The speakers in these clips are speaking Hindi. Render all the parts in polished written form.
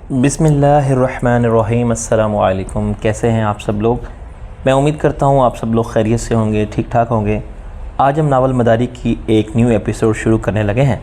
बिस्मिल्लाहिर्रहमानिर्रहीम। अस्सलामु अलैकुम। कैसे हैं आप सब लोग? मैं उम्मीद करता हूँ आप सब लोग खैरियत से होंगे, ठीक ठाक होंगे। आज हम नावल मदारी की एक न्यू एपिसोड शुरू करने लगे हैं।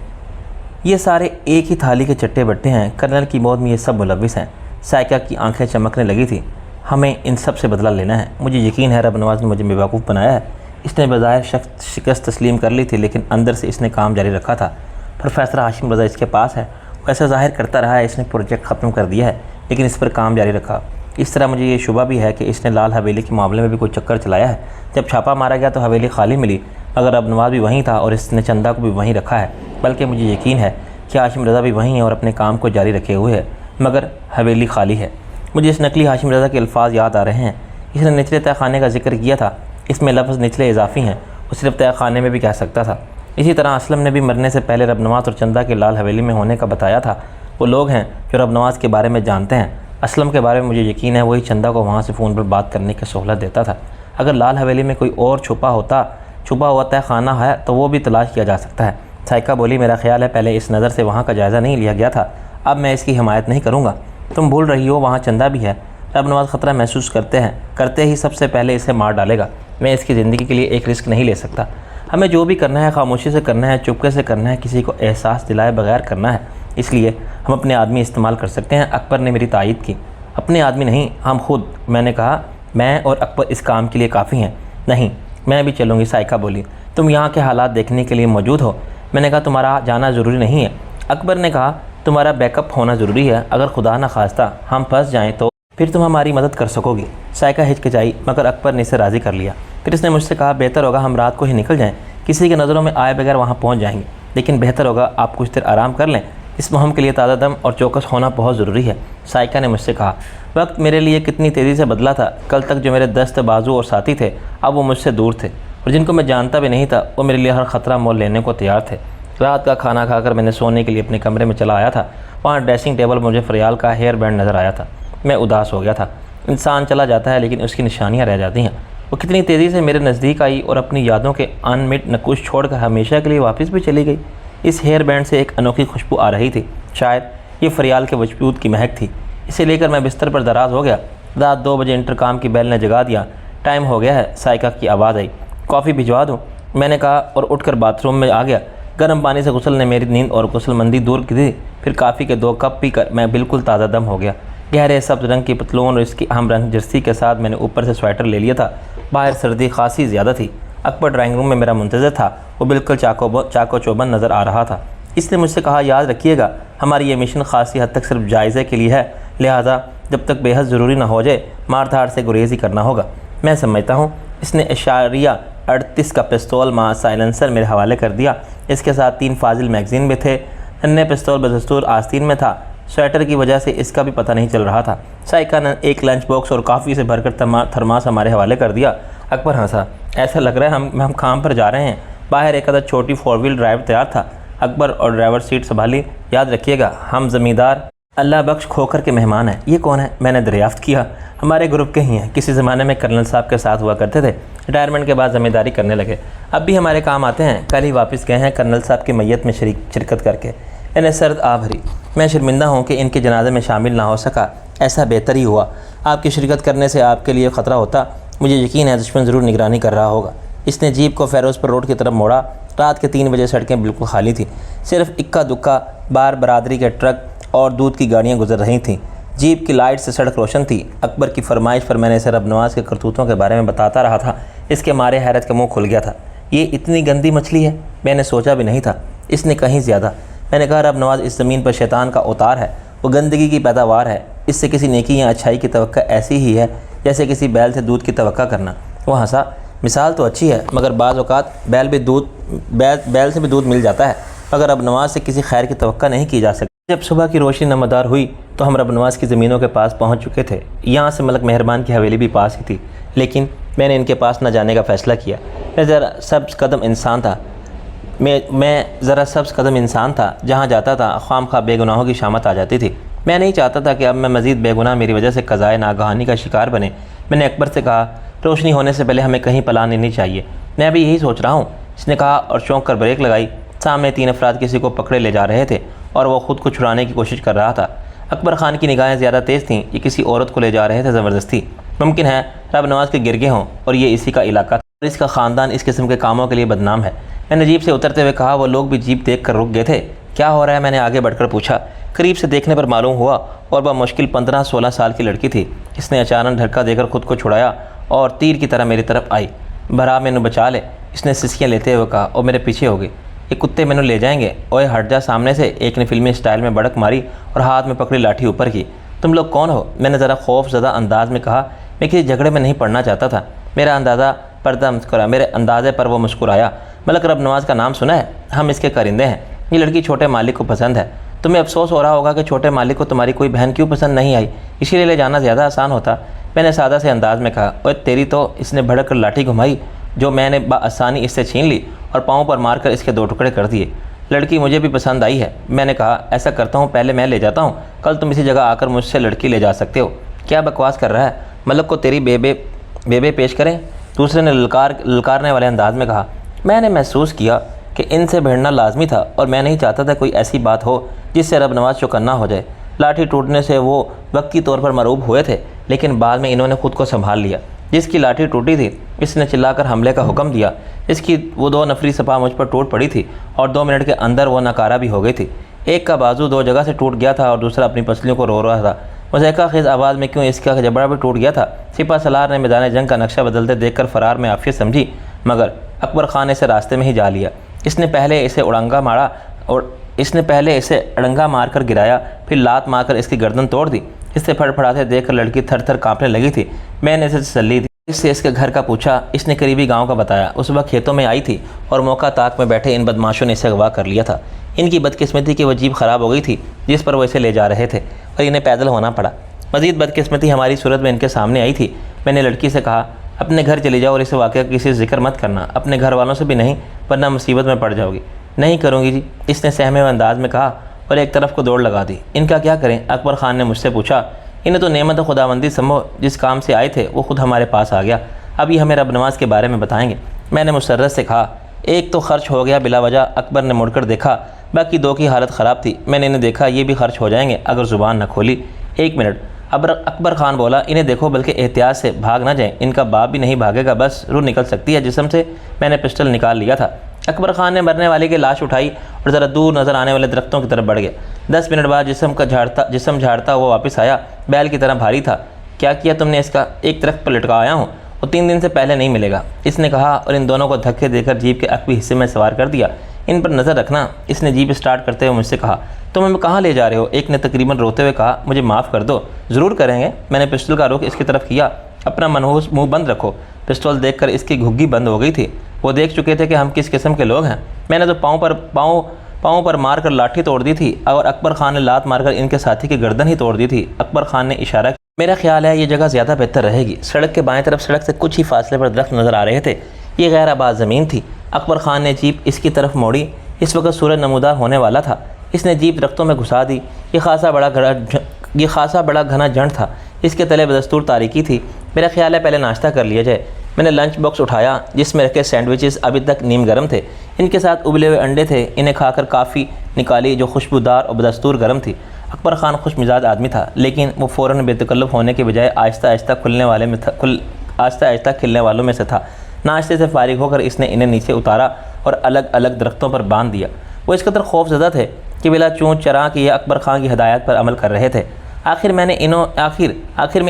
ये सारे एक ही थाली के चट्टे बट्टे हैं। कर्नल की मौत में ये सब मुलविस हैं। साइका की आंखें चमकने लगी थी। हमें इन सब से बदला लेना है। मुझे यकीन है रब नवाज़ ने मुझे बेवकूफ़ बनाया है। इसने बज़ाहिर शिकस्त तस्लीम कर ली थी, लेकिन अंदर से इसने काम जारी रखा था। प्रोफेसर हाशिम रज़ा इसके पास है। वैसा ज़ाहिर करता रहा है इसने प्रोजेक्ट ख़त्म कर दिया है, लेकिन इस पर काम जारी रखा। इस तरह मुझे ये शुबा भी है कि इसने लाल हवेली के मामले में भी कोई चक्कर चलाया है। जब छापा मारा गया तो हवेली खाली मिली, मगर अब नवाज़ भी वहीं था और इसने चंदा को भी वहीं रखा है। बल्कि मुझे यकीन है कि हाशिम रज़ा भी वहीं है और अपने काम को जारी रखे हुए है, मगर हवेली खाली है। मुझे इस नकली हाशिम रज़ा के अल्फाज याद आ रहे हैं। इसने निचले तहखाने का जिक्र किया था। इसमें लफ्ज़ निचले इजाफ़ी हैं, वो सिर्फ तहखाने में भी कह सकता था। इसी तरह असलम ने भी मरने से पहले रब नवाज़ और चंदा के लाल हवेली में होने का बताया था। वो लोग हैं जो रब नवाज़ के बारे में जानते हैं। असलम के बारे में मुझे यकीन है वही चंदा को वहाँ से फ़ोन पर बात करने की सहूलत देता था। अगर लाल हवेली में कोई और छुपा हुआ तहखाना है तो वो भी तलाश किया जा सकता है। साइका बोली, मेरा ख्याल है पहले इस नज़र से वहाँ का जायज़ा नहीं लिया गया था। अब मैं इसकी हिमायत नहीं करूँगा। तुम भूल रही हो वहाँ चंदा भी है। रब नवाज़ ख़तरा महसूस करते ही सबसे पहले इसे मार डालेगा। मैं इसकी ज़िंदगी के लिए एक रिस्क नहीं ले सकता। हमें जो भी करना है खामोशी से करना है, चुपके से करना है, किसी को एहसास दिलाए बगैर करना है। इसलिए हम अपने आदमी इस्तेमाल कर सकते हैं। अकबर ने मेरी तायीद की। अपने आदमी नहीं, हम खुद। मैंने कहा, मैं और अकबर इस काम के लिए काफ़ी हैं। नहीं, मैं भी चलूँगी। साइका बोली, तुम यहाँ के हालात देखने के लिए मौजूद हो। मैंने कहा, तुम्हारा जाना ज़रूरी नहीं है। अकबर ने कहा, तुम्हारा बैकअप होना ज़रूरी है। अगर खुदा न खास्ता हम फंस जाएँ तो फिर तुम हमारी मदद कर सकोगी। साइका हिचकिचाई, मगर अकबर ने इसे राज़ी कर लिया। फिर इसने मुझसे कहा, बेहतर होगा हम रात को ही निकल जाएं। किसी के नज़रों में आए बगैर वहाँ पहुँच जाएंगे, लेकिन बेहतर होगा आप कुछ देर आराम कर लें। इस मुहिम के लिए ताज़ा दम और चौकस होना बहुत ज़रूरी है। साइका ने मुझसे कहा, वक्त मेरे लिए कितनी तेज़ी से बदला था। कल तक जो मेरे दस्त बाजू और साथी थे, अब वो मुझसे दूर थे, और जिनको मैं जानता भी नहीं था वो मेरे लिए हर ख़तरा मोल लेने को तैयार थे। रात का खाना खाकर मैंने सोने के लिए अपने कमरे में चला आया था। वहाँ ड्रेसिंग टेबल मुझे फरियाल का हेयर बैंड नज़र आया था। मैं उदास हो गया था। इंसान चला जाता है लेकिन उसकी निशानियाँ रह जाती हैं। वो कितनी तेज़ी से मेरे नज़दीक आई और अपनी यादों के अनमिट नकुश छोड़कर हमेशा के लिए वापस भी चली गई। इस हेयर बैंड से एक अनोखी खुशबू आ रही थी। शायद ये फरियाल के वजूद की महक थी। इसे लेकर मैं बिस्तर पर दराज हो गया। रात 2 बजे इंटरकॉम की बेल ने जगा दिया। टाइम हो गया है। साइका की आवाज़ आई, कॉफ़ी भिजवा दूँ? मैंने कहा और उठकर बाथरूम में आ गया। गर्म पानी से गुस्ल ने मेरी नींद और गुस्लमंदी दूर की थी। फिर काफ़ी के 2 कप पीकर मैं बिल्कुल ताज़ा दम हो गया। गहरे सब्ज़ रंग की पतलून और इसकी हम रंग जर्सी के साथ मैंने ऊपर से स्वेटर ले लिया था। बाहर सर्दी खासी ज़्यादा थी। अकबर ड्राइंग रूम में मेरा मुंतज़र था। वो बिल्कुल चाको चौबंद नज़र आ रहा था। इसने मुझसे कहा, याद रखिएगा हमारी ये मिशन खासी हद तक सिर्फ जायज़े के लिए है, लिहाजा जब तक बेहद ज़रूरी ना हो जाए मार धाड़ से गुरेज ही करना होगा। मैं समझता हूँ। इसने इशारिया 38 का पिस्तौल माँ साइलेंसर मेरे हवाले कर दिया। इसके साथ 3 फाजिल मैगज़ीन भी थे। अन्य पिस्तौल बदस्तूर आस्तीन में था। स्वेटर की वजह से इसका भी पता नहीं चल रहा था। साइका ने एक लंच बॉक्स और काफ़ी से भरकर थर्मास हमारे हवाले कर दिया। अकबर हंसा, ऐसा लग रहा है हम काम पर जा रहे हैं। बाहर एक अदर छोटी 4 व्हील ड्राइव तैयार था। अकबर और ड्राइवर सीट संभाली। याद रखिएगा हम ज़मींदार अल्लाह बख्श खोकर के मेहमान हैं। ये कौन है? मैंने दरियाफ्त किया। हमारे ग्रुप के ही हैं। किसी ज़माने में कर्नल साहब के साथ हुआ करते थे। रिटायरमेंट के बाद ज़मींदारी करने लगे। अब भी हमारे काम आते हैं। कल ही वापस गए हैं कर्नल साहब की मैयत में शिरकत करके। इन्हें सर्द आ भरी। मैं शर्मिंदा हूँ कि इनके जनाजे में शामिल ना हो सका। ऐसा बेहतर ही हुआ। आपकी शिरकत करने से आपके लिए ख़तरा होता। मुझे यकीन है दुश्मन ज़रूर निगरानी कर रहा होगा। इसने जीप को फ़ेरोज़पुर रोड की तरफ मोड़ा। रात के 3 बजे सड़कें बिल्कुल खाली थी। सिर्फ इक्का दुक्का बार बरादरी के ट्रक और दूध की गाड़ियाँ गुजर रही थीं। जीप की लाइट से सड़क रोशन थी। अकबर की फरमाइश पर मैंने इसे रब नवाज़ के करतूतों के बारे में बताता रहा था। इसके मारे हैरत का मुँह खुल गया था। ये इतनी गंदी मछली है, मैंने सोचा भी नहीं था। इसने कहीं ज़्यादा। मैंने कहा, रब नवाज़ इस ज़मीन पर शैतान का उतार है। वो गंदगी की पैदावार है। इससे किसी नेकी या अच्छाई की तवक्का ऐसी ही है जैसे किसी बैल से दूध की तवक्का करना। वो हंसा, मिसाल तो अच्छी है, मगर बाज़ औक़ात बैल से भी दूध मिल जाता है, मगर रब नवाज़ से किसी खैर की तवक्का नहीं की जा सकती। जब सुबह की रोशनी नमदार हुई तो हम रब नवाज़ की ज़मीनों के पास पहुँच चुके थे। यहाँ से मलक मेहरबान की हवेली भी पास ही थी, लेकिन मैंने इनके पास न जाने का फ़ैसला किया। मैं ज़रा सब्ज़ कदम इंसान था। जहाँ जाता था ख्वामखा बेगुनाहों की शामत आ जाती थी। मैं नहीं चाहता था कि अब मैं मज़ीद बेगुनाह मेरी वजह से कज़ाए नागहानी का शिकार बने। मैंने अकबर से कहा, रोशनी होने से पहले हमें कहीं पला लेनी चाहिए। मैं अभी यही सोच रहा हूँ, इसने कहा और चौंक कर ब्रेक लगाई। सामने 3 अफराद किसी को पकड़े ले जा रहे थे और वो ख़ुद को छुड़ाने की कोशिश कर रहा था। अकबर खान की निगाहें ज़्यादा तेज़ थीं, ये किसी औरत को ले जा रहे थे ज़बरदस्ती। मुमकिन है रब नवाज के गिरगे हों और ये इसी का इलाका और इसका ख़ानदान इस किस्म के कामों के लिए बदनाम है। मैंने जीप से उतरते हुए कहा, वो लोग भी जीप देख कर रुक गए थे। क्या हो रहा है? मैंने आगे बढ़कर पूछा। करीब से देखने पर मालूम हुआ और वह मुश्किल 15-16 साल की लड़की थी। इसने अचानक धक्का देकर खुद को छुड़ाया और तीर की तरह मेरी तरफ आई। भरा मैनू बचा ले, इसने सिसकियाँ लेते हुए कहा और मेरे पीछे हो गई। ये कुत्ते मैनू ले जाएंगे। ओए हट जा सामने से, एक ने फिल्मी स्टाइल में बड़क मारी और हाथ में पकड़ी लाठी ऊपर की। तुम लोग कौन हो? मैंने ज़रा खौफज़दा अंदाज में कहा। मैं किसी झगड़े में नहीं पड़ना चाहता था। मेरे अंदाज़े पर वो मुस्कुराया। मलक रब नवाज का नाम सुना है? हम इसके कारिंदे हैं। ये लड़की छोटे मालिक को पसंद है। तुम्हें अफसोस हो रहा होगा कि छोटे मालिक को तुम्हारी कोई बहन क्यों पसंद नहीं आई, इसीलिए ले जाना ज़्यादा आसान होता। मैंने सादा से अंदाज में कहा। और तेरी तो, इसने भड़क कर लाठी घुमाई जो मैंने बआसानी इससे छीन ली और पाँव पर मारकर इसके 2 टुकड़े कर दिए। लड़की मुझे भी पसंद आई है। मैंने कहा, ऐसा करता हूँ, पहले मैं ले जाता हूँ, कल तुम इसी जगह आकर मुझसे लड़की ले जा सकते हो। क्या बकवास कर रहा है? मलक को तेरी बेबे पेश करें? दूसरे ने ललकारने वाले अंदाज में कहा। मैंने महसूस किया कि इनसे भिड़ना लाजमी था और मैं नहीं चाहता था कोई ऐसी बात हो जिससे रब नवाज चौकन्ना हो जाए। लाठी टूटने से वो वक्ती तौर पर मरूब हुए थे, लेकिन बाद में इन्होंने खुद को संभाल लिया। जिसकी लाठी टूटी थी इसने चिल्लाकर हमले का हुक्म दिया। इसकी वो 2 नफरी सपा मुझ पर टूट पड़ी थी और 2 मिनट के अंदर वो नाकारा भी हो गई थी। एक का बाजू 2 जगह से टूट गया था और दूसरा अपनी पसलियों को रो रहा था। मुज़हका खेज़ आवाज़ में क्यों इसका जबड़ा भी टूट गया था। सिपा सलार ने मैदान जंग का नक्शा बदलते देखकर फ़रार में आफियत समझी, मगर अकबर खान ने इसे रास्ते में ही जा लिया। इसने पहले इसे अड़ंगा मारकर गिराया, फिर लात मारकर इसकी गर्दन तोड़ दी। इससे फड़फड़ाते देखकर लड़की थर थर काँपने लगी थी। मैंने इसे तसल्ली दी, इससे इसके घर का पूछा। इसने करीबी गांव का बताया। उस वक्त खेतों में आई थी और मौका ताक में बैठे इन बदमाशों ने इसे अगवा कर लिया था। इनकी बदकिस्मती कि वो जीप ख़राब हो गई थी जिस पर वो इसे ले जा रहे थे और इन्हें पैदल होना पड़ा। मज़ीद बदकिस्मती हमारी सूरत में इनके सामने आई थी। मैंने लड़की से कहा, अपने घर चली जाओ और इस वाक़या किसी से जिक्र मत करना, अपने घर वालों से भी नहीं, वरना मुसीबत में पड़ जाओगी। नहीं करूँगी जी, इसने सहमे हुए अंदाज में कहा और एक तरफ को दौड़ लगा दी। इनका क्या करें? अकबर खान ने मुझसे पूछा। इन्हें तो नेमत खुदाबंदी समझो, जिस काम से आए थे वो खुद हमारे पास आ गया। अभी हमें रब नवाज के बारे में बताएंगे। मैंने मुसर्रत से कहा। एक तो खर्च हो गया बिला वजह। अकबर ने मुड़कर देखा, बाकी 2 की हालत ख़राब थी। मैंने इन्हें देखा, ये भी खर्च हो जाएंगे अगर ज़ुबान न खोली। 1 मिनट। अब अकबर खान बोला, इन्हें देखो, बल्कि एहतियात से भाग ना जाएं। इनका बाप भी नहीं भागेगा, बस रूह निकल सकती है जिस्म से। मैंने पिस्टल निकाल लिया था। अकबर खान ने मरने वाले की लाश उठाई और ज़रा दूर नज़र आने वाले दरख्तों की तरफ बढ़ गया। 10 मिनट बाद जिस्म झाड़ता वो वापस आया। बैल की तरह भारी था। क्या किया तुमने इसका? एक दरख्त पर लटकाया हूँ, वो 3 दिन से पहले नहीं मिलेगा, इसने कहा और इन दोनों को धक्के देकर जीप के अकबी हिस्से में सवार कर दिया। इन पर नज़र रखना, इसने जीप स्टार्ट करते हुए मुझसे कहा। तुम हमें कहाँ ले जा रहे हो? एक ने तकरीबन रोते हुए कहा। मुझे माफ़ कर दो। ज़रूर करेंगे। मैंने पिस्टल का रुख इसकी तरफ किया। अपना मनहूस मुँह बंद रखो। पिस्टल देखकर इसकी घुग्गी बंद हो गई थी। वो देख चुके थे कि हम किस किस्म के लोग हैं। मैंने तो पाँव पर मारकर लाठी तोड़ दी थी और अकबर खान ने लात मारकर इनके साथी की गर्दन ही तोड़ दी थी। अकबर खान ने इशारा किया। मेरा ख्याल है ये जगह ज़्यादा बेहतर रहेगी। सड़क के बाएं तरफ सड़क से कुछ ही फासले पर दरख्त नज़र आ रहे थे। ये गैर आबाद ज़मीन थी। अकबर खान ने जीप इसकी तरफ मोड़ी। इस वक्त सूरज नमूदार होने वाला था। इसने जीप दरख्तों में घुसा दी। ये खासा बड़ा घना जंड था। इसके तले बदस्तूर तारीकी थी। मेरा ख्याल है पहले नाश्ता कर लिया जाए। मैंने लंच बॉक्स उठाया जिसमें रखे सैंडविचेस अभी तक नीम गर्म थे। इनके साथ उबले हुए अंडे थे। इन्हें खाकर काफ़ी निकाली जो खुशबूदार और बदस्तूर गर्म थी। अकबर खान खुश मिजाज आदमी था, लेकिन वो फ़ौरन बेतकल्लुफ़ होने के बजाय आहिस्ता आहिस्ता खिलने वालों में से था। नाश्ते से फारिग होकर इसने इन्हें नीचे उतारा और अलग अलग दरख्तों पर बांध दिया। वो इस कदर खौफज़दा थे कि बिला चूँ चरा कि यह अकबर खान की हदायत पर अमल कर रहे थे। आखिर में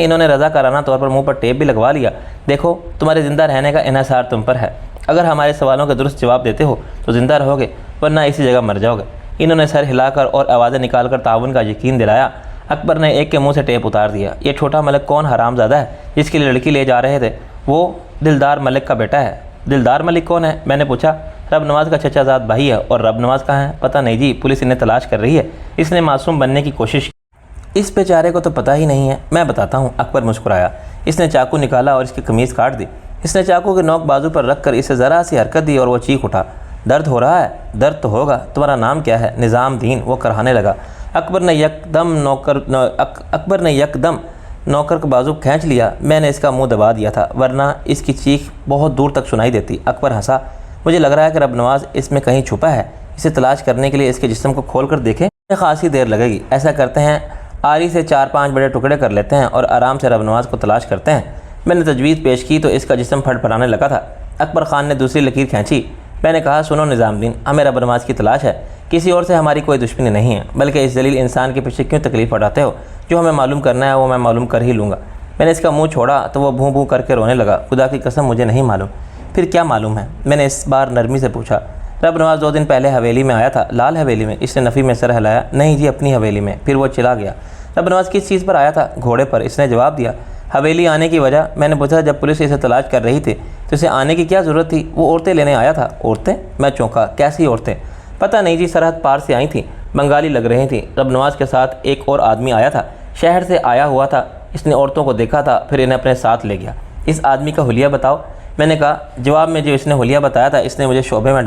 इन्होंने रज़ाकाराना तौर पर मुंह पर टेप भी लगवा लिया। देखो, तुम्हारे ज़िंदा रहने का इन्हिसार तुम पर है। अगर हमारे सवालों के दुरुस्त जवाब देते हो तो ज़िंदा रहोगे, वरना इसी जगह मर जाओगे। इन्होंने सर हिलाकर और आवाज़ें निकालकर ताउन का यकीन दिलाया। अकबर ने एक के मुंह से टेप उतार दिया। ये छोटा मलिक कौन हरामज़ादा है जिसके लिए लड़की ले जा रहे थे? वो दिलदार मलिक का बेटा है। दिलदार मलिक कौन है? मैंने पूछा। रब नवाज का चचाजाद भाई है। और रब नवाज कहाँ है? पता नहीं जी, पुलिस इन्हें तलाश कर रही है। इसने मासूम बनने की कोशिश की। इस बेचारे को तो पता ही नहीं है। मैं बताता हूँ। अकबर मुस्कुराया। इसने चाकू निकाला और इसकी कमीज़ काट दी। इसने चाकू की नोक बाजू पर रख कर इसे ज़रा सी हरकत दी और वह चीख उठा। दर्द हो रहा है? दर्द तो होगा। तुम्हारा नाम क्या है? निज़ामुद्दीन। वो कराने लगा। अकबर ने यकदम नौकर का बाजू खींच लिया। मैंने इसका मुंह दबा दिया था, वरना इसकी चीख बहुत दूर तक सुनाई देती। अकबर हंसा। मुझे लग रहा है कि रब नवाज इसमें कहीं छुपा है। इसे तलाश करने के लिए इसके जिस्म को खोल कर देखें, खासी देर लगेगी। ऐसा करते हैं, आरी से 4-5 बड़े टुकड़े कर लेते हैं और आराम से रब नवाज को तलाश करते हैं। मैंने तजवीज़ पेश की तो इसका जिस्म फड़फड़ाने लगा था। अकबर ख़ान ने दूसरी लकीर खींची। मैंने कहा, सुनो निज़ामुद्दीन, हमें रब नवाज की तलाश है, किसी और से हमारी कोई दुश्मनी नहीं है, बल्कि इस जलील इंसान के पीछे क्यों तकलीफ़ उठाते हो? जो हमें मालूम करना है वो मैं मालूम कर ही लूँगा। मैंने इसका मुँह छोड़ा तो वह भूँ भूँ करके रोने लगा। खुदा की कसम मुझे नहीं मालूम। फिर क्या मालूम है? मैंने इस बार नरमी से पूछा। रब नवाज 2 दिन पहले हवेली में आया था। लाल हवेली में? इसने नफ़ी में सर हिलाया। नहीं जी, अपनी हवेली में। फिर वो चला गया। रब नवाज किस चीज़ पर आया था? घोड़े पर। इसने जवाब दिया। हवेली आने की वजह? मैंने पूछा। जब पुलिस इसे तलाश कर रही थी तो इसे आने की क्या ज़रूरत थी? वो औरतें लेने आया था। औरतें? मैं चौंका। कैसी औरतें? पता नहीं जी, सरहद पार से आई थी, बंगाली लग रही थी। रब नवाज के साथ एक और आदमी आया था, शहर से आया हुआ था। इसने औरतों को देखा था, फिर इन्हें अपने साथ ले गया। इस आदमी का हुलिया बताओ। मैंने कहा। जवाब में जो इसने हुलिया बताया था, इसने मुझे शोबे में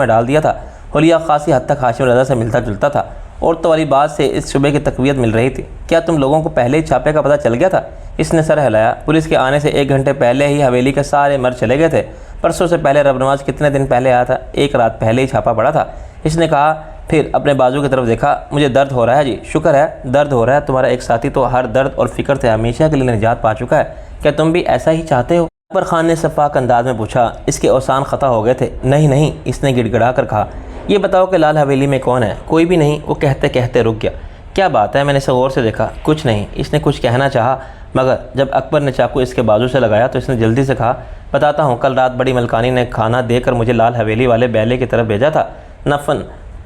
डाल दिया था। हुलिया खासी हद तक हाशिम रज़ा से मिलता जुलता था। औरतों वाली बात से इस शुबे की तक़वियत मिल रही थी। क्या तुम लोगों को पहले ही छापे का पता चल गया था? इसने सर हिलाया। पुलिस के आने से 1 घंटे पहले ही हवेली के सारे मर्द चले गए थे। परसों से पहले रब नवाज कितने दिन पहले आया था? 1 रात पहले ही छापा पड़ा था। इसने कहा। फिर अपने बाजू की तरफ देखा। मुझे दर्द हो रहा है जी। शुक्र है दर्द हो रहा है। तुम्हारा एक साथी तो हर दर्द और फिक्र से हमेशा के लिए निजात पा चुका है। क्या तुम भी ऐसा ही चाहते हो? अकबर ख़ान ने शफ़ाक अंदाज में पूछा। इसके औसान ख़ता हो गए थे। नहीं नहीं, इसने गिड़गिड़ा कर कहा। ये बताओ कि लाल हवेली में कौन है? कोई भी नहीं। वो कहते कहते रुक गया। क्या बात है? मैंने इसे गौर से देखा। कुछ नहीं। इसने कुछ कहना चाहा, मगर जब अकबर ने चाकू इसके बाजू से लगाया तो इसने जल्दी से कहा, बताता हूँ। कल रात बड़ी मलकानी ने खाना देकर मुझे लाल हवेली वाले बैले की तरफ भेजा था।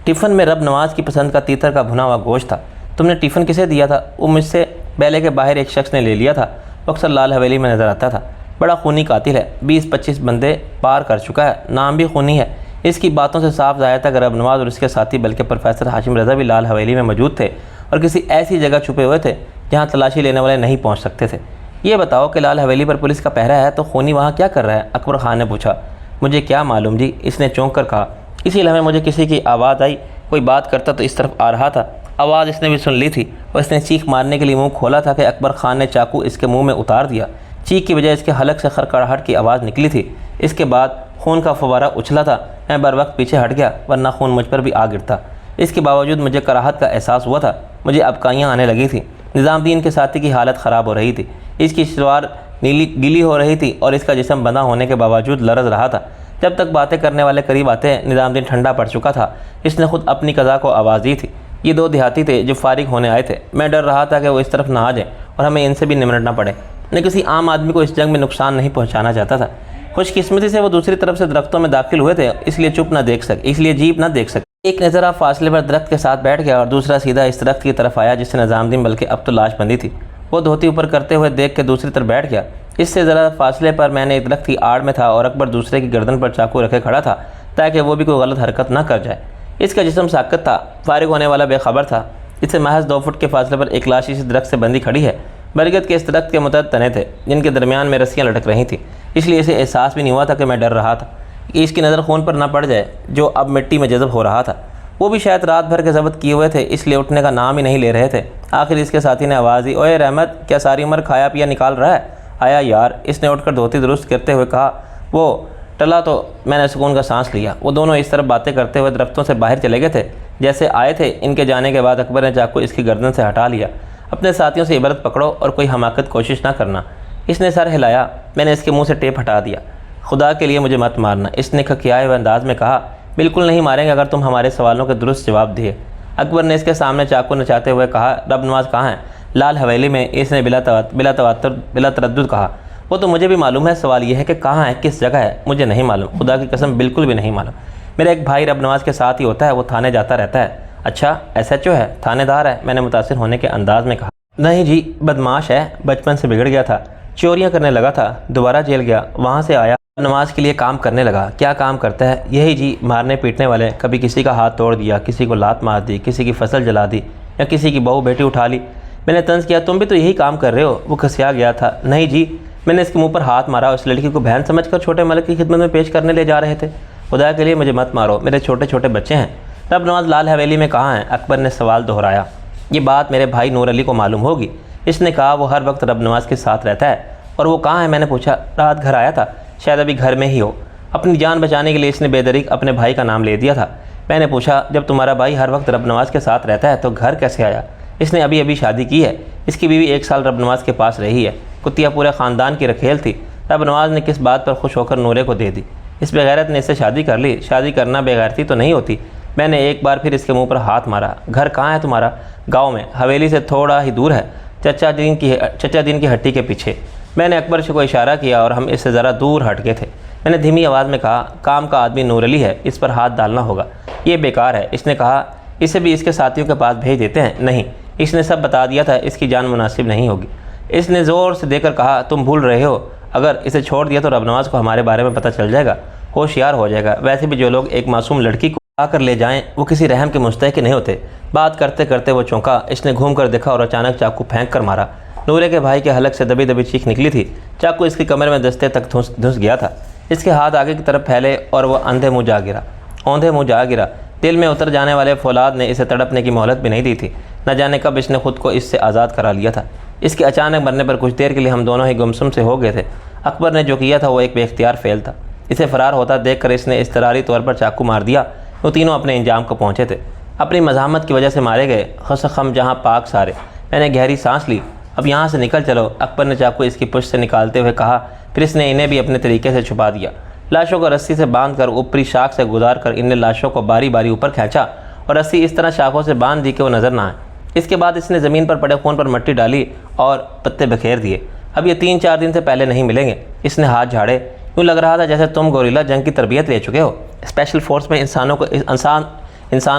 टिफ़न में रब नवाज की पसंद का तीतर का भुना हुआ गोश्त था। तुमने टिफ़िन किसे दिया था? वो मुझसे बैले के बाहर एक शख्स ने ले लिया था। वो अक्सर लाल हवेली में नज़र आता था। बड़ा खूनी कातिल है। 20-25 बंदे पार कर चुका है। नाम भी खूनी है। इसकी बातों से साफ ज़ाहिर था कि रब नवाज और उसके साथी बल्कि प्रोफेसर हाशिम रज़ा भी लाल हवेली में मौजूद थे और किसी ऐसी जगह छुपे हुए थे जहाँ तलाशी लेने वाले नहीं पहुँच सकते थे। ये बताओ कि लाल हवेली पर पुलिस का पहरा है तो खूनी वहाँ क्या कर रहा है? अकबर ख़ान ने पूछा। मुझे क्या मालूम जी, इसने चौंक कर कहा। इसी लम्हे मुझे किसी की आवाज़ आई। कोई बात करता तो इस तरफ आ रहा था। आवाज़ इसने भी सुन ली थी और इसने चीख मारने के लिए मुंह खोला था कि अकबर ख़ान ने चाकू इसके मुंह में उतार दिया। चीख की बजाय इसके हलक से खड़खड़ाहट की आवाज़ निकली थी। इसके बाद खून का फव्वारा उछला था। मैं बर वक्त पीछे हट गया, वरना खून मुझ पर भी आ गिरता। इसके बावजूद मुझे कराहत का एहसास हुआ था। मुझे अबकाइयाँ आने लगी थी। निज़ामुद्दीन के साथी की हालत ख़राब हो रही थी। इसकी शलवार गीली हो रही थी और इसका जिस्म बंधा होने के बावजूद लरज़ रहा था। जब तक बातें करने वाले करीब आते, निज़ामुद्दीन ठंडा पड़ चुका था। इसने खुद अपनी कज़ा को आवाज़ दी थी। ये 2 देहाती थे जो फारिग होने आए थे। मैं डर रहा था कि वो इस तरफ ना आ जाए और हमें इनसे भी निमटना पड़े। मैं किसी आम आदमी को इस जंग में नुकसान नहीं पहुंचाना चाहता था। खुशकिस्मती से वो दूसरी तरफ से दरख्तों में दाखिल हुए थे, इसलिए जीप ना देख सके। एक नज़रा फासले पर दरख्त के साथ बैठ गया और दूसरा सीधा इस दरख्त की तरफ आया जिससे निज़ामुद्दीन बल्कि अब तो लाश बंदी थी। वो धोती ऊपर करते हुए देख के दूसरी तरफ बैठ गया। इससे ज़रा फासले पर मैंने एक दरख्त की आड़ में था और अकबर दूसरे की गर्दन पर चाकू रखे खड़ा था ताकि वो भी कोई गलत हरकत ना कर जाए। इसका जिस्म साकत था, फारिग होने वाला बेखबर था। इससे महज 2 फुट के फासले पर एक लाश इस दरख्त से बंदी खड़ी है। बरगद के इस दरख्त के मुतअद्दिद तने थे जिनके दरमियान में रस्सियाँ लटक रही थी, इसलिए इसे एहसास भी नहीं हुआ था कि मैं डर रहा था कि इसकी नज़र खून पर ना पड़ जाए जो अब मिट्टी में जज़ब हो रहा था। वो भी शायद रात भर के ज़ब्त किए हुए थे, इसलिए उठने का नाम ही नहीं ले रहे थे। आखिर इसके साथी ने आवाज़ दी, ओए रहमत, क्या सारी उम्र खाया पिया निकाल रहा है? आया यार। इसने उठकर धोती दुरुस्त करते हुए कहा। वो टला तो मैंने सुकून का सांस लिया। वो दोनों इस तरफ बातें करते हुए दरख्तों से बाहर चले गए थे जैसे आए थे। इनके जाने के बाद अकबर ने चाकू इसकी गर्दन से हटा लिया। अपने साथियों से इबरत पकड़ो और कोई हमाकत कोशिश ना करना। इसने सर हिलाया। मैंने इसके मुंह से टेप हटा दिया। खुदा के लिए मुझे मत मारना, इसने खकियाए हुए अंदाज में कहा। बिल्कुल नहीं मारेंगे अगर तुम हमारे सवालों के दुरुस्त जवाब दिए। अकबर ने इसके सामने चाकू नचाते हुए कहा। रब नवाज कहाँ है? लाल हवेली में। इसने बिला तरद्दुद कहा। वो तो मुझे भी मालूम है, सवाल यह है कि कहाँ है, किस जगह है? मुझे नहीं मालूम, खुदा की कसम बिल्कुल भी नहीं मालूम। मेरा एक भाई रब नवाज के साथ ही होता है, वो थाने जाता रहता है। अच्छा, SHO है? थानेदार है? मैंने मुतासिर होने के अंदाज में कहा। नहीं जी, बदमाश है, बचपन से बिगड़ गया था, चोरियाँ करने लगा था, दोबारा जेल गया, वहाँ से आया, नमाज के लिए काम करने लगा। क्या काम करता है? यही जी, मारने पीटने वाले। कभी किसी का हाथ तोड़ दिया, किसी को लात मार दी, किसी की फसल जला दी या किसी की बहू बेटी उठा ली। मैंने तंज किया, तुम भी तो यही काम कर रहे हो। वो खसिया गया था। नहीं जी, मैंने इसके मुंह पर हाथ मारा। उस लड़की को बहन समझकर छोटे मलिक की खिदमत में पेश करने ले जा रहे थे। खुदा के लिए मुझे मत मारो, मेरे छोटे छोटे बच्चे हैं। रब नवाज लाल हवेली में कहाँ हैं? अकबर ने सवाल दोहराया। ये बात मेरे भाई नूर अली को मालूम होगी। इसने कहा, वो हर वक्त रब नवाज के साथ रहता है। और वो कहाँ है? मैंने पूछा। रात घर आया था, शायद अभी घर में ही हो। अपनी जान बचाने के लिए इसने बेदरीक अपने भाई का नाम ले दिया था। मैंने पूछा, जब तुम्हारा भाई हर वक्त रब नवाज के साथ रहता है तो घर कैसे आया? इसने अभी अभी शादी की है। इसकी बीवी 1 साल रबनवाज के पास रही है। कुतिया पूरे ख़ानदान की रखेल थी। रबनवाज ने किस बात पर खुश होकर नूरे को दे दी। इस बेगैरत ने इससे शादी कर ली। शादी करना बेगैरती तो नहीं होती। मैंने एक बार फिर इसके मुंह पर हाथ मारा। घर कहाँ है तुम्हारा? गाँव में, हवेली से थोड़ा ही दूर है, चचा दीन की हट्टी के पीछे। मैंने अकबर को इशारा किया और हम इससे ज़रा दूर हट गए थे। मैंने धीमी आवाज़ में कहा, काम का आदमी नूर अली है, इस पर हाथ डालना होगा, ये बेकार है। इसने कहा, इसे भी इसके साथियों के पास भेज देते हैं। नहीं, इसने सब बता दिया था, इसकी जान मुनासिब नहीं होगी। इसने ज़ोर से देकर कहा, तुम भूल रहे हो, अगर इसे छोड़ दिया तो रबनवाज को हमारे बारे में पता चल जाएगा, होशियार हो जाएगा। वैसे भी जो लोग एक मासूम लड़की को आकर ले जाएं वो किसी रहम के मुस्तहिक नहीं होते। बात करते करते वो चौंका। इसने घूम कर देखा और अचानक चाकू फेंक कर मारा। नूरे के भाई के हलक से दबी दबी चीख निकली थी। चाकू इसकी कमर में दस्ते तक धुस गया था। इसके हाथ आगे की तरफ फैले और वह औंधे मुँह जा गिरा। दिल में उतर जाने वाले फौलाद ने इसे तड़पने की मोहलत भी नहीं दी थी। न जाने कब इसने खुद को इससे आज़ाद करा लिया था। इसके अचानक मरने पर कुछ देर के लिए हम दोनों ही गुमसुम से हो गए थे। अकबर ने जो किया था वो एक बेख्तियार फेल था। इसे फ़रार होता देखकर इसने इस्तरारी तौर पर चाकू मार दिया। वो तीनों अपने इंजाम को पहुँचे थे। अपनी मज़ामत की वजह से मारे गए। खम जहाँ पाक सारे। मैंने गहरी सांस ली। अब यहाँ से निकल चलो, अकबर ने चाकू इसकी पुश्त से निकालते हुए कहा। फिर इसने इन्हें भी अपने तरीके से छुपा दिया। लाशों को रस्सी से बांधकर ऊपरी शाख से गुजार कर इनने लाशों को बारी बारी ऊपर खींचा और रस्सी इस तरह शाखों से बांध दी कि वो नज़र ना आए। इसके बाद इसने ज़मीन पर पड़े खून पर मिट्टी डाली और पत्ते बिखेर दिए। अब ये 3-4 दिन से पहले नहीं मिलेंगे। इसने हाथ झाड़े। यूँ लग रहा था जैसे तुम गोरिल्ला जंग की तरबियत ले चुके हो। स्पेशल फोर्स में इंसानों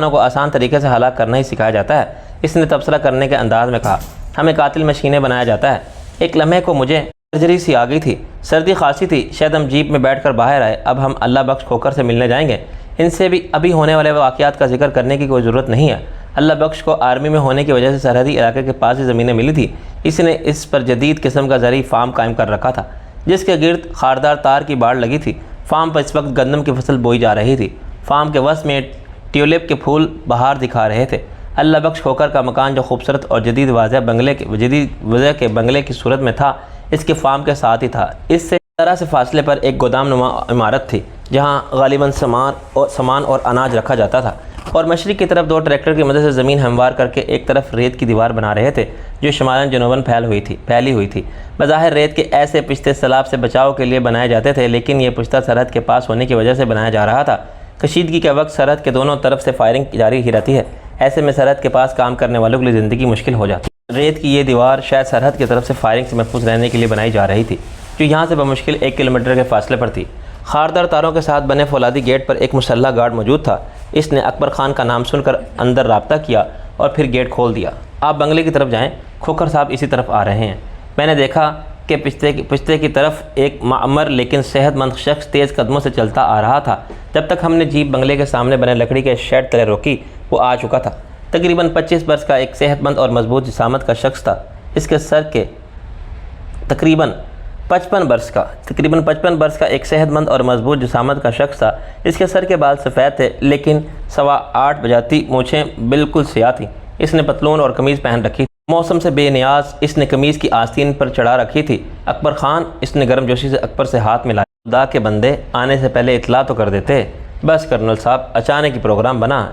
को आसान तरीके से हलाक करना ही सिखाया जाता है। इसने तबसरा करने के अंदाज में कहा, हमें कातिल मशीनें बनाया जाता है। एक लम्हे को मुझे सर्जरी सी आ गई थी, सर्दी खांसी थी, शायद हम जीप में बैठकर बाहर आए। अब हम अल्लाह बख्श खोकर से मिलने जाएंगे। इनसे भी अभी होने वाले वाक़यात का जिक्र करने की कोई ज़रूरत नहीं है। अल्लाह बख्श को आर्मी में होने की वजह से सरहदी इलाके के पास ही ज़मीनें मिली थी। इसने इस पर जदीद किस्म का ज़रिए फार्म कायम कर रखा था, जिसके गिर्द खारदार तार की बाड़ लगी थी। फार्म पर इस वक्त गंदम की फसल बोई जा रही थी। फार्म के वस में ट्यूलिप के फूल बहार दिखा रहे थे। अल्लाह बख्श खोकर का मकान जो खूबसूरत और जदीद वजह के बंगले की सूरत में था, इसके फार्म के साथ ही था। इससे तरह से फासले पर एक गोदाम नुमा इमारत थी, जहाँ गालिबन सामान और अनाज रखा जाता था। और मशरिक़ की तरफ 2 ट्रैक्टर की मदद से ज़मीन हमवार करके एक तरफ रेत की दीवार बना रहे थे, जो शुमालन जनूबन फैली हुई थी। बज़ाहिर रेत के ऐसे पुश्ते सैलाब से बचाव के लिए बनाए जाते थे, लेकिन ये पुश्ता सरहद के पास होने की वजह से बनाया जा रहा था। कशीदगी के वक्त सरहद के दोनों तरफ से फायरिंग जारी ही रहती है। ऐसे में सरहद के पास काम करने वालों के लिए ज़िंदगी मुश्किल हो जाती है। रेत की ये दीवार शायद सरहद की तरफ से फायरिंग से महफूज रहने के लिए बनाई जा रही थी, जो यहाँ से बमुश्किल 1 किलोमीटर के फासले पर थी। खारदार तारों के साथ बने फौलादी गेट पर एक मुसल्ला गार्ड मौजूद था। इसने अकबर खान का नाम सुनकर अंदर राब्ता किया और फिर गेट खोल दिया। आप बंगले की तरफ जाएं, खोखर साहब इसी तरफ आ रहे हैं। मैंने देखा कि पिछते की तरफ एक मामर लेकिन सेहतमंद शख्स तेज़ कदमों से चलता आ रहा था। जब तक हमने जीप बंगले के सामने बने लकड़ी के शेड तले रोकी, वो आ चुका था। तकरीबन 25 वर्ष का एक सेहतमंद और मजबूत जिसामत का शख्स था। इसके सर के तकरीबन 55 वर्ष का एक सेहतमंद और मजबूत जिसामत का शख्स था। इसके सर के बाल सफ़ेद थे, लेकिन 8:15 बजाती मूछें बिल्कुल स्याह थी। इसने पतलून और कमीज़ पहन रखी। मौसम से बेनियाज इसने कमीज़ की आस्तीन पर चढ़ा रखी थी। अकबर खान, इसने गर्मजोशी से अकबर से हाथ मिलाया। खुदा के बंदे, आने से पहले इतला तो कर देते। बस कर्नल साहब, अचानक ही प्रोग्राम बना।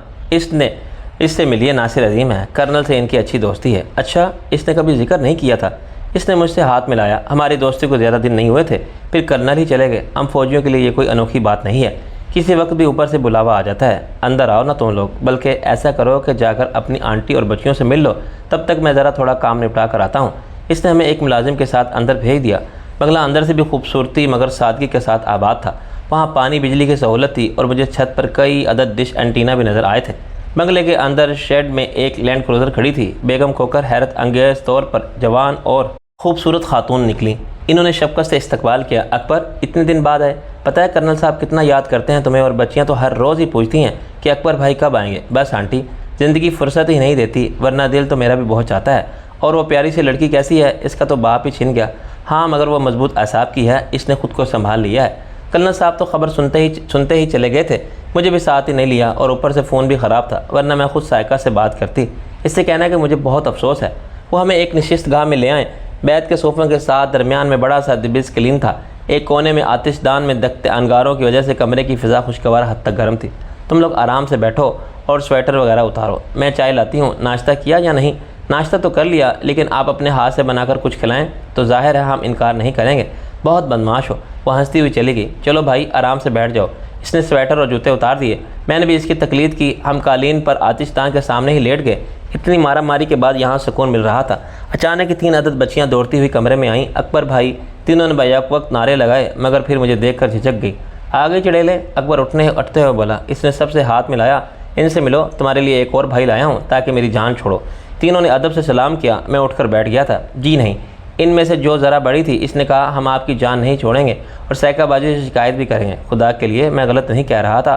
इससे मिलिए, नासिर अजीम है। कर्नल से इनकी अच्छी दोस्ती है। अच्छा, इसने कभी जिक्र नहीं किया था। इसने मुझसे हाथ मिलाया। हमारी दोस्ती को ज़्यादा दिन नहीं हुए थे, फिर कर्नल ही चले गए। हम फौजियों के लिए ये कोई अनोखी बात नहीं है। किसी वक्त भी ऊपर से बुलावा आ जाता है, अंदर आओ ना तुम लोग। बल्कि ऐसा करो कि जाकर अपनी आंटी और बच्चियों से मिल लो, तब तक मैं ज़रा थोड़ा काम निपटा कर आता हूँ। इसने हमें एक मुलाजिम के साथ अंदर भेज दिया। बंगला अंदर से भी खूबसूरती मगर सादगी के साथ आबाद था। वहाँ पानी बिजली की सहूलत थी और मुझे छत पर कई अदद डिश एंटीना भी नज़र आए थे। बंगले के अंदर शेड में एक लैंड क्रूज़र खड़ी थी। बेगम खोकर हैरत अंगेज़ तौर पर जवान और खूबसूरत खातून निकली। इन्होंने शफ़क़त से इस्तकबाल किया। अकबर, इतने दिन बाद आए। पता है कर्नल साहब कितना याद करते हैं तुम्हें, और बच्चियां तो हर रोज़ ही पूछती हैं कि अकबर भाई कब आएंगे। बस आंटी, ज़िंदगी फुर्सत ही नहीं देती, वरना दिल तो मेरा भी बहुत चाहता है। और वो प्यारी सी लड़की कैसी है? इसका तो बाप ही छिन गया। हाँ, मगर वो मजबूत असाब की है, इसने खुद को संभाल लिया है। कर्नल साहब तो खबर सुनते ही चले गए थे। मुझे भी साथ ही नहीं लिया और ऊपर से फ़ोन भी ख़राब था, वरना मैं खुद सायका से बात करती। इससे कहना है कि मुझे बहुत अफसोस है। वो हमें एक नशिस्त गाह में ले आए। बैत के सोफ़ों के साथ दरमियान में बड़ा सा दिबिस क्लीन था। एक कोने में आतिशदान में दकते अंगारों की वजह से कमरे की फ़िज़ा खुशगवार हद तक गर्म थी। तुम लोग आराम से बैठो और स्वेटर वगैरह उतारो, मैं चाय लाती हूँ। नाश्ता किया या नहीं? नाश्ता तो कर लिया, लेकिन आप अपने हाथ से बनाकर कुछ खिलाएं तो जाहिर है हम इनकार नहीं करेंगे। बहुत बदमाश हो। वो हंसती हुई चली गई। चलो भाई आराम से बैठ जाओ। इसने स्वेटर और जूते उतार दिए। मैंने भी इसकी तकलीद की। हम कालीन पर आतिशदान के सामने ही लेट गए। इतनी मारा मारी के बाद यहाँ सुकून मिल रहा था। अचानक ही 3 अदद बच्चियाँ दौड़ती हुई कमरे में आईं। अकबर भाई। तीनों ने बैक वक्त नारे लगाए, मगर फिर मुझे देख कर झिझक गई। आगे चढ़ेले। अकबर उठते हुए बोला। इसने सबसे हाथ मिलाया। इनसे मिलो, तुम्हारे लिए एक और भाई लाया हूँ ताकि मेरी जान छोड़ो। तीनों ने अदब से सलाम किया। मैं उठकर बैठ गया था। जी नहीं। इनमें से जो ज़रा बड़ी थी, इसने कहा हम आपकी जान नहीं छोड़ेंगे और सैकाबाजी से शिकायत भी करेंगे। खुदा के लिए मैं गलत नहीं कह रहा था।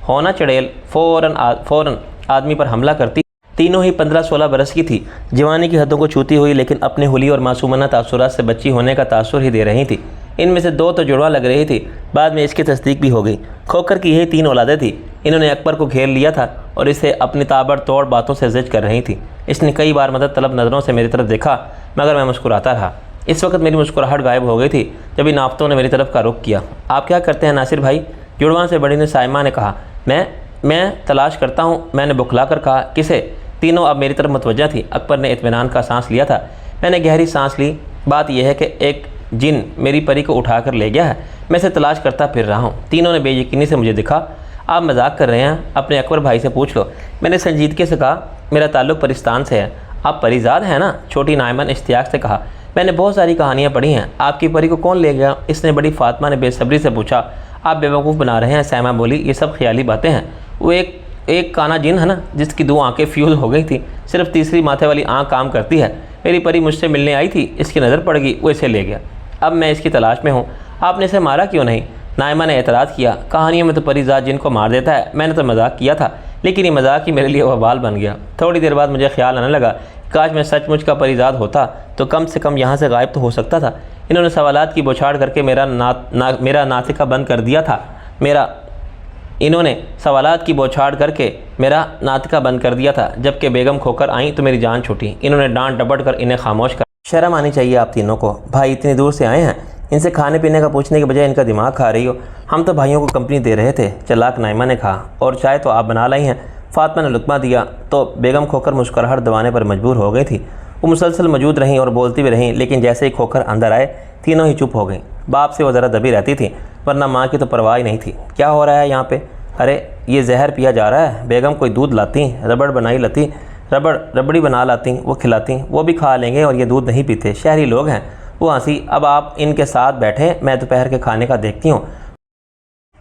होना चड़ेल फ़ौरन आदमी पर हमला करती। तीनों ही 15-16 बरस की थी। जवानी की हदों को छूती हुई, लेकिन अपने हुली और मासूमाना तासुरात से बच्ची होने का तासुर ही दे रही थी। इनमें से 2 तो जुड़वा लग रही थी। बाद में इसकी तस्दीक भी हो गई। खोकर की यही 3 औलादें थी। इन्होंने अकबर को घेर लिया था और इसे अपनी ताबड़तोड़ बातों से जिद कर रही थी। इसने कई बार मदद तलब नज़रों से मेरी तरफ देखा, मगर मैं मुस्कुराता रहा। इस वक्त मेरी मुस्कुराहट गायब हो गई थी जब इन आफ़तों ने मेरी तरफ का रुख किया। आप क्या करते हैं नासिर भाई? जुड़वा से बड़ी ने साइमा ने कहा। मैं तलाश करता हूँ। मैंने बुखला कर कहा। किसे? तीनों अब मेरी तरफ मुतवज्जा थी। अकबर ने इत्मीनान का सांस लिया था। मैंने गहरी सांस ली। बात यह है कि एक जिन मेरी परी को उठा कर ले गया है। मैं इसे तलाश करता फिर रहा हूँ। तीनों ने बेयकीनी से मुझे दिखा। आप मजाक कर रहे हैं? अपने अकबर भाई से पूछ लो। मैंने संजीदगी से कहा। मेरा ताल्लुक़ परिस्तान से है। आप परिजाद हैं ना? छोटी नायमा ने इश्तियाक से कहा। मैंने बहुत सारी कहानियाँ पढ़ी हैं। आपकी परी को कौन ले गया? इसने बड़ी फातिमा ने बेसब्री से पूछा। आप बेवकूफ़ बना रहे हैं। सैमा बोली। ये सब ख्याली बातें हैं। वो एक काना जिन है ना, जिसकी 2 आंखें फ्यूज़ हो गई थी। सिर्फ तीसरी माथे वाली आंख काम करती है। मेरी परी मुझसे मिलने आई थी। इसकी नज़र पड़ गई, वो इसे ले गया। अब मैं इसकी तलाश में हूँ। आपने इसे मारा क्यों नहीं? नायमा ने एतराज़ किया। कहानियों में तो परिजात जिन को मार देता है। मैंने तो मजाक किया था, लेकिन ये मजाक ही मेरे लिए वबाल बन गया। थोड़ी देर बाद मुझे ख्याल आने लगा, काश मैं सचमुच का परिजात होता तो कम से कम यहाँ से गायब तो हो सकता था। इन्होंने सवालात की बौछार करके मेरा नातिका बंद कर दिया था। इन्होंने सवालात की बौछार करके मेरा नातिका बंद कर दिया था। जबकि बेगम खोकर आई तो मेरी जान छूटी। इन्होंने डांट डपट कर इन्हें खामोश कर। शर्म आनी चाहिए आप तीनों को। भाई इतनी दूर से आए हैं, इनसे खाने पीने का पूछने के बजाय इनका दिमाग खा रही हो। हम तो भाइयों को कंपनी दे रहे थे। चलाक नाइमा ने कहा। और चाय तो आप बना लाई हैं। फातिमा ने लुत्मा दिया तो बेगम खोकर मुस्कुराहट दबाने पर मजबूर हो गई थी। वो मुसलसल मौजूद रहीं और बोलती भी रहीं, लेकिन जैसे ही खोकर अंदर आए तीनों ही चुप हो गईं। बाप से वो ज़रा दबी रहती थी, वरना माँ की तो परवाह ही नहीं थी। क्या हो रहा है यहाँ पे? अरे ये जहर पिया जा रहा है। बेगम कोई दूध लाती, रबड़ी बना लाती, वो खिलाती, वो भी खा लेंगे और ये दूध नहीं पीते, शहरी लोग हैं। वो हंसी। अब आप इनके साथ बैठे, मैं दोपहर के खाने का देखती हूँ।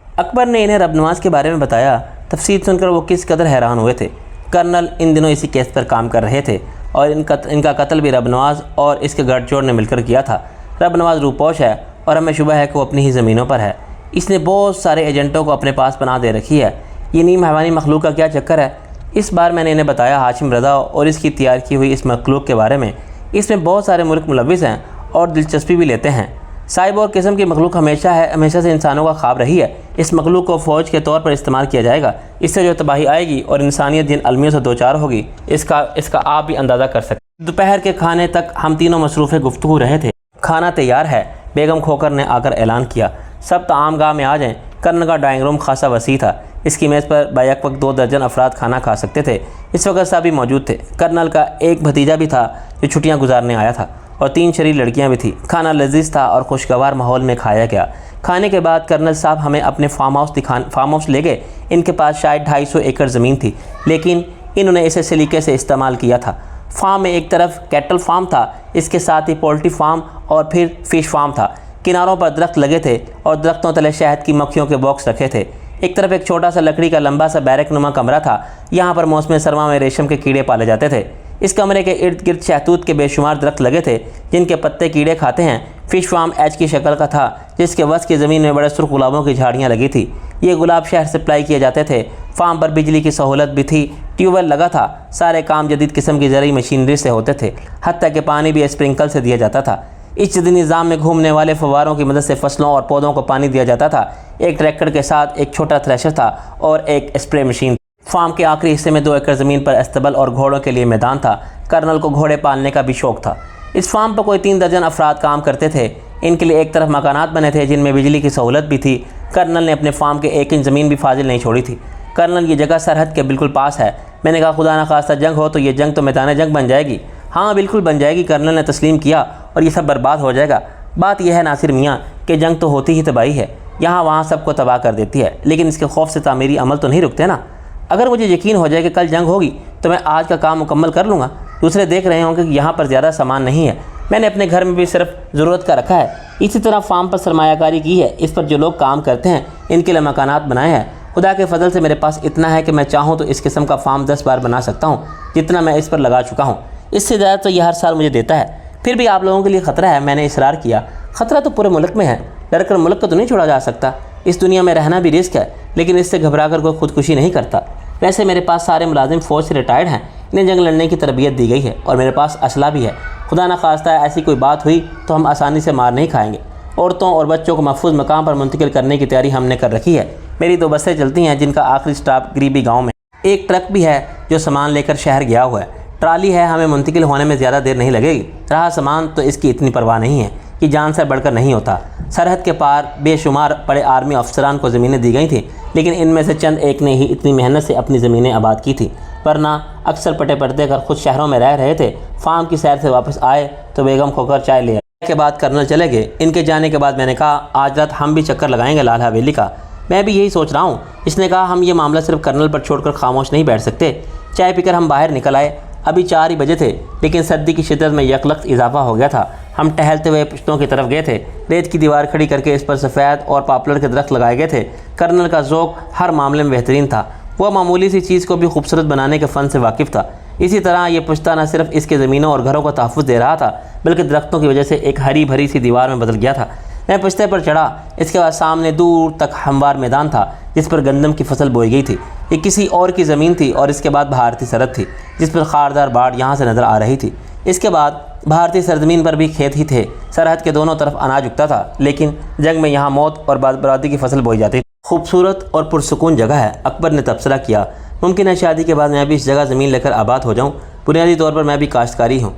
अकबर ने इन्हें रबनवाज के बारे में बताया। तफसील सुनकर वो किस कदर हैरान हुए थे। कर्नल इन दिनों इसी केस पर काम कर रहे थे और इनका कत्ल भी रबनवाज और इसके गठजोड़ ने मिलकर किया था। रबनवाज रूपोश है और हमें शुबह है कि वो अपनी ही ज़मीनों पर है। इसने बहुत सारे एजेंटों को अपने पास बना दे रखी है। ये नीम हैवानी मखलूक का क्या चक्कर है? इस बार मैंने इन्हें बताया हाशिम रज़ा और इसकी तैयार की हुई इस मखलूक के बारे में। इसमें बहुत सारे मुल्क मुलविस हैं और दिलचस्पी भी लेते हैं। साइब और किस्म की मखलूक हमेशा से इंसानों का ख्वाब रही है। इस मखलूक को फ़ौज के तौर पर इस्तेमाल किया जाएगा। इससे जो तबाही आएगी और इंसानियत जिन अलमियों से 2-4 होगी, इसका आप भी अंदाज़ा कर सकते। दोपहर के खाने तक हम तीनों मसरूफ़ गुफ्तगू रहे थे। खाना तैयार है, बेगम खोकर ने आकर ऐलान किया। सब ताम गाह में आ जाएं। कर्नल का डाइनिंग रूम खासा वसी था। इसकी मेज़ पर बैक वक्त 2 दर्जन अफराद खाना खा सकते थे। इस वक्त सभी मौजूद थे। कर्नल का एक भतीजा भी था जो छुट्टियां गुजारने आया था और 3 शरीर लड़कियां भी थीं। खाना लजीज था और खुशगवार माहौल में खाया गया। खाने के बाद कर्नल साहब हमें अपने फार्म हाउस ले गए। इनके पास शायद 250 एकड़ ज़मीन थी, लेकिन इन्होंने इसे सलीके से इस्तेमाल किया था। फार्म में एक तरफ कैटल फार्म था, इसके साथ ही पोल्ट्री फार्म और फिर फ़िश फार्म था। किनारों पर दरख्त लगे थे और दरख्तों तले शहद की मक्खियों के बॉक्स रखे थे। एक तरफ एक छोटा सा लकड़ी का लंबा सा बैरक नुमा कमरा था। यहाँ पर मौसम सरमा में रेशम के कीड़े पाले जाते थे। इस कमरे के इर्द गिर्द शहतूत के बेशुमार दरख्त लगे थे, जिनके पत्ते कीड़े खाते हैं। फ़िश फार्म एच की शक्ल का था, जिसके वस की ज़मीन में बड़े सुर्ख गुलाबों की झाड़ियाँ लगी थी। ये गुलाब शहर सप्लाई किए जाते थे। फार्म पर बिजली की सहूलत भी थी। ट्यूबवेल लगा था। सारे काम जदीद किस्म की ज़रूरी मशीनरी से होते थे, हत्ता कि पानी भी स्प्रिंकल से दिया जाता था। इस जदीद निज़ाम में घूमने वाले फव्वारों की मदद से फसलों और पौधों को पानी दिया जाता था। एक ट्रैक्टर के साथ एक छोटा थ्रेशर था और एक स्प्रे मशीन। फार्म के आखिरी हिस्से में 2 एकड़ ज़मीन पर अस्तबल और घोड़ों के लिए मैदान था। कर्नल को घोड़े पालने का भी शौक़ था। इस फार्म पर कोई 3 दर्जन अफराद काम करते थे। इनके लिए एक तरफ मकानात बने थे जिनमें बिजली की सहूलत भी थी। कर्नल ने अपने फार्म के 1 इंच ज़मीन भी फाजिल नहीं छोड़ी थी। कर्नल, ये जगह सरहद के बिल्कुल पास है। मैंने कहा खुदा न खास्ता जंग हो तो ये जंग तो मैदान जंग बन जाएगी। हाँ बिल्कुल बन जाएगी, कर्नल ने तस्लीम किया, और ये सब बर्बाद हो जाएगा। बात यह है नासिर मियाँ कि जंग तो होती ही तबाही है, यहाँ वहाँ सबको तबाह कर देती है, लेकिन इसके खौफ से तामीरी अमल तो नहीं रुकते ना। अगर मुझे यकीन हो जाए कि कल जंग होगी तो मैं आज का काम मुकम्मल कर लूँगा। दूसरे देख रहे होंगे कि यहाँ पर ज़्यादा सामान नहीं है, मैंने अपने घर में भी सिर्फ ज़रूरत का रखा है। इसी तरह फार्म पर सरमायाकारी की है, इस पर जो लोग काम करते हैं इनके लिए मकानात बनाए हैं। खुदा के फजल से मेरे पास इतना है कि मैं चाहूँ तो इस किस्म का फार्म 10 बार बना सकता हूँ, जितना मैं इस पर लगा चुका हूँ। इससे ज़्यादा तो यह हर साल मुझे देता है। फिर भी आप लोगों के लिए ख़तरा है, मैंने इसरार किया। ख़तरा तो पूरे मुल्क में है, डर कर मुल्क को तो नहीं छोड़ा जा सकता। इस दुनिया में रहना भी रिस्क है, लेकिन इससे घबरा कर कोई खुदकुशी नहीं करता। वैसे मेरे पास सारे मुलाजिम फ़ौज से रिटायर्ड हैं, इन्हें जंग लड़ने की तरबियत दी गई है, और मेरे पास असला भी है। खुदा न खास्ता ऐसी कोई बात हुई तो हम आसानी से मार नहीं खाएंगे। औरतों और बच्चों को महफूज मकाम पर मुंतकिल करने की तैयारी हमने कर रखी है। मेरी 2 बसें चलती हैं जिनका आखिरी स्टॉप गरीबी गाँव में। एक ट्रक भी है जो सामान लेकर शहर गया हुआ है। ट्राली है, हमें मुंतकिल होने में ज़्यादा देर नहीं लगेगी। रहा सामान तो इसकी इतनी परवाह नहीं है कि जान से बढ़कर नहीं होता। सरहद के पार बेशुमार बड़े आर्मी अफसरान को ज़मीनें दी गई थीं, लेकिन इनमें से चंद एक ने ही इतनी मेहनत से अपनी ज़मीनें आबाद की थी, वरना अक्सर पटे पड़ते कर खुद शहरों में रह रहे थे। फार्म की सैर से वापस आए तो बेगम खोकर चाय ले आए। के बाद कर्नल चले गए। इनके जाने के बाद मैंने कहा आज रात हम भी चक्कर लगाएंगे लाल हवेली का। मैं भी यही सोच रहा हूँ। इसने कहा हम ये मामला सिर्फ कर्नल पर छोड़कर खामोश नहीं बैठ सकते। चाय पीकर हम बाहर निकल आए। अभी 4 ही बजे थे, लेकिन सर्दी की शिद्दत में यकलख्त इजाफा हो गया था। हम टहलते हुए पुश्तों की तरफ गए थे। रेत की दीवार खड़ी करके इस पर सफ़ेद और पॉपुलर के दरख्त लगाए गए थे। कर्नल का ज़ौक़ हर मामले में बेहतरीन था। वह मामूली सी चीज़ को भी खूबसूरत बनाने के फ़न से वाकिफ़ था। इसी तरह ये पुश्ता न सिर्फ इसके ज़मीनों और घरों को तहफ़्फ़ुज़ दे रहा था, बल्कि दरख्तों की वजह से एक हरी भरी सी दीवार में बदल गया था। मैं पुश्ते पर चढ़ा। इसके बाद सामने दूर तक हमवार मैदान था जिस पर गंदम की फसल बोई गई थी। ये किसी और की ज़मीन थी, और इसके बाद भारतीय सरहद थी जिस पर खारदार बाढ़ यहाँ से नज़र आ रही थी। इसके बाद भारतीय सरजमीन पर भी खेत ही थे। सरहद के दोनों तरफ अनाज उगता था, लेकिन जंग में यहाँ मौत और बर्बादी की फसल बोई जाती थी। खूबसूरत और पुरसुकून जगह है, अकबर ने तबसरा किया। मुमकिन है शादी के बाद मैं भी इस जगह ज़मीन लेकर आबाद हो जाऊँ। बुनियादी तौर पर मैं भी काश्तकारी हूँ।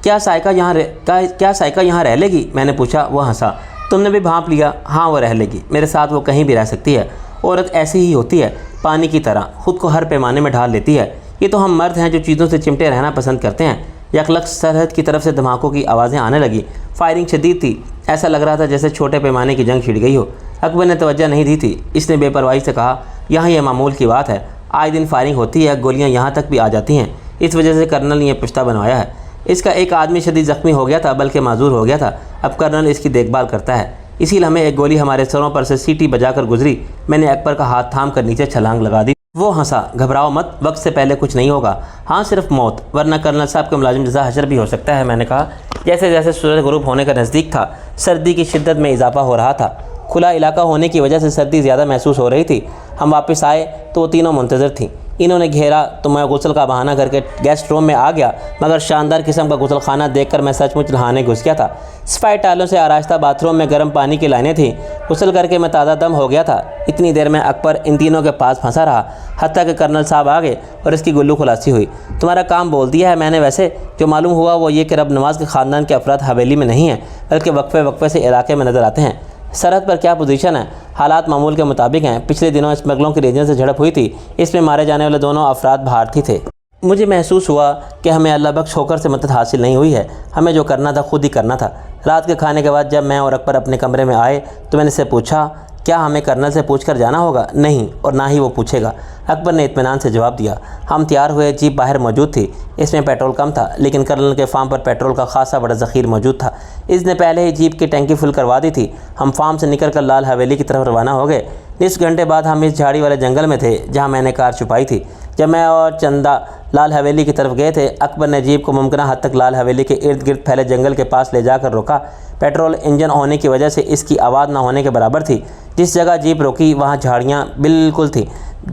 क्या साइका यहाँ रह लेगी? मैंने पूछा। वह हंसा। तुमने भी भांप लिया? हाँ, वो रह लेगी। मेरे साथ वो कहीं भी रह सकती है। औरत ऐसी ही होती है, पानी की तरह ख़ुद को हर पैमाने में ढाल लेती है। ये तो हम मर्द हैं जो चीज़ों से चिमटे रहना पसंद करते हैं। यकलख्त सरहद की तरफ से धमाकों की आवाज़ें आने लगी। फायरिंग शदीद थी, ऐसा लग रहा था जैसे छोटे पैमाने की जंग छिड़ गई हो। अकबर ने तवज्जो नहीं दी थी। इसने बेपरवाही से कहा, यहाँ यह मामूल की बात है, आए दिन फायरिंग होती है, गोलियाँ यहाँ तक भी आ जाती हैं। इस वजह से कर्नल ने यह पुश्ता बनवाया है। इसका एक आदमी शदीद ज़ख्मी हो गया था, बल्कि माजूर हो गया था। अब कर्नल इसकी देखभाल करता है। इसी लम्हे एक गोली हमारे सरों पर से सीटी बजाकर गुजरी। मैंने अकबर का हाथ थाम कर नीचे छलांग लगा दी। वो हंसा। घबराओ मत, वक्त से पहले कुछ नहीं होगा। हाँ, सिर्फ मौत, वरना कर्नल साहब के मुलाजिम जज़ा हशर भी हो सकता है। मैंने कहा। जैसे जैसे सूरज गुरूब होने का नज़दीक था, सर्दी की शिद्दत में इजाफा हो रहा था। खुला इलाका होने की वजह से सर्दी ज़्यादा महसूस हो रही थी। हम वापस आए तो वो तीनों मुंतज़र थीं। इन्होंने घेरा तो मैं गुस्ल का बहाना करके गेस्ट रूम में आ गया, मगर शानदार किस्म का गुस्ल खाना देखकर मैं सचमुच नहाने घुस गया था। सफ़ाई टालों से आरास्ता बाथरूम में गर्म पानी की लाइनें थीं। गुस्ल करके मैं ताज़ा दम हो गया था। इतनी देर में अकबर इन तीनों के पास फंसा रहा, हत्ता कि कर्नल साहब आ गए और इसकी गुल्लू खुलासी हुई। तुम्हारा काम बोल दिया है मैंने। वैसे जो मालूम हुआ वो ये कि रब नवाज के ख़ानदान के अफराद हवेली में नहीं हैं, बल्कि वक्फे वक्फे से इलाके में नज़र आते हैं। सरहद पर क्या पोजीशन है? हालात मामूल के मुताबिक हैं। पिछले दिनों स्मगलों की रेंजर से झड़प हुई थी। इसमें मारे जाने वाले दोनों अफराद भारतीय थे। मुझे महसूस हुआ कि हमें अल्लाह बख्श होकर से मदद हासिल नहीं हुई है। हमें जो करना था खुद ही करना था। रात के खाने के बाद जब मैं और अकबर अपने कमरे में आए तो मैंने इससे पूछा, क्या हमें कर्नल से पूछ कर जाना होगा? नहीं, और ना ही वो पूछेगा। अकबर ने इत्मीनान से जवाब दिया। हम तैयार हुए। जीप बाहर मौजूद थी। इसमें पेट्रोल कम था, लेकिन कर्नल के फार्म पर पेट्रोल का खासा बड़ा ज़ख़ीर मौजूद था। इसने पहले ही जीप की टैंकी फुल करवा दी थी। हम फार्म से निकल कर लाल हवेली की तरफ रवाना हो गए। 20 घंटे बाद हम इस झाड़ी वाले जंगल में थे जहाँ मैंने कार छुपाई थी। जब मैं और चंदा लाल हवेली की तरफ गए थे, अकबर ने जीप को मुमकिन हद तक लाल हवेली के इर्द गिर्द फैले जंगल के पास ले जाकर रोका। पेट्रोल इंजन होने की वजह से इसकी आवाज़ न होने के बराबर थी। जिस जगह जीप रोकी वहाँ झाड़ियाँ बिल्कुल थी,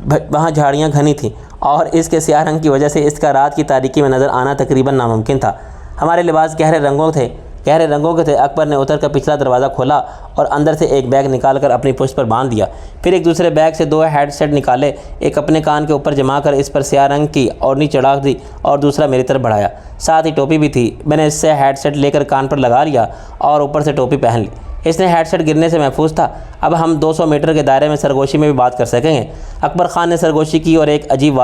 वहाँ झाड़ियाँ घनी थीं, और इसके स्याह रंग की वजह से इसका रात की तारीकी में नज़र आना तकरीबन नामुमकिन था। हमारे लिबास गहरे रंगों के थे। अकबर ने उतर कर पिछला दरवाज़ा खोला और अंदर से एक बैग निकालकर अपनी पुश्त पर बांध दिया। फिर एक दूसरे बैग से 2 हेडसेट निकाले, एक अपने कान के ऊपर जमा कर इस पर स्याह रंग की ओढ़नी चढ़ा दी और दूसरा मेरी तरफ बढ़ाया। साथ ही टोपी भी थी। मैंने इससे हेडसेट लेकर कान पर लगा लिया और ऊपर से टोपी पहन ली। इसने हेडसेट गिरने से महफूज था। अब हम 200 मीटर के दायरे में सरगोशी में भी बात कर सकेंगे। अकबर ख़ान ने सरगोशी की और एक अजीब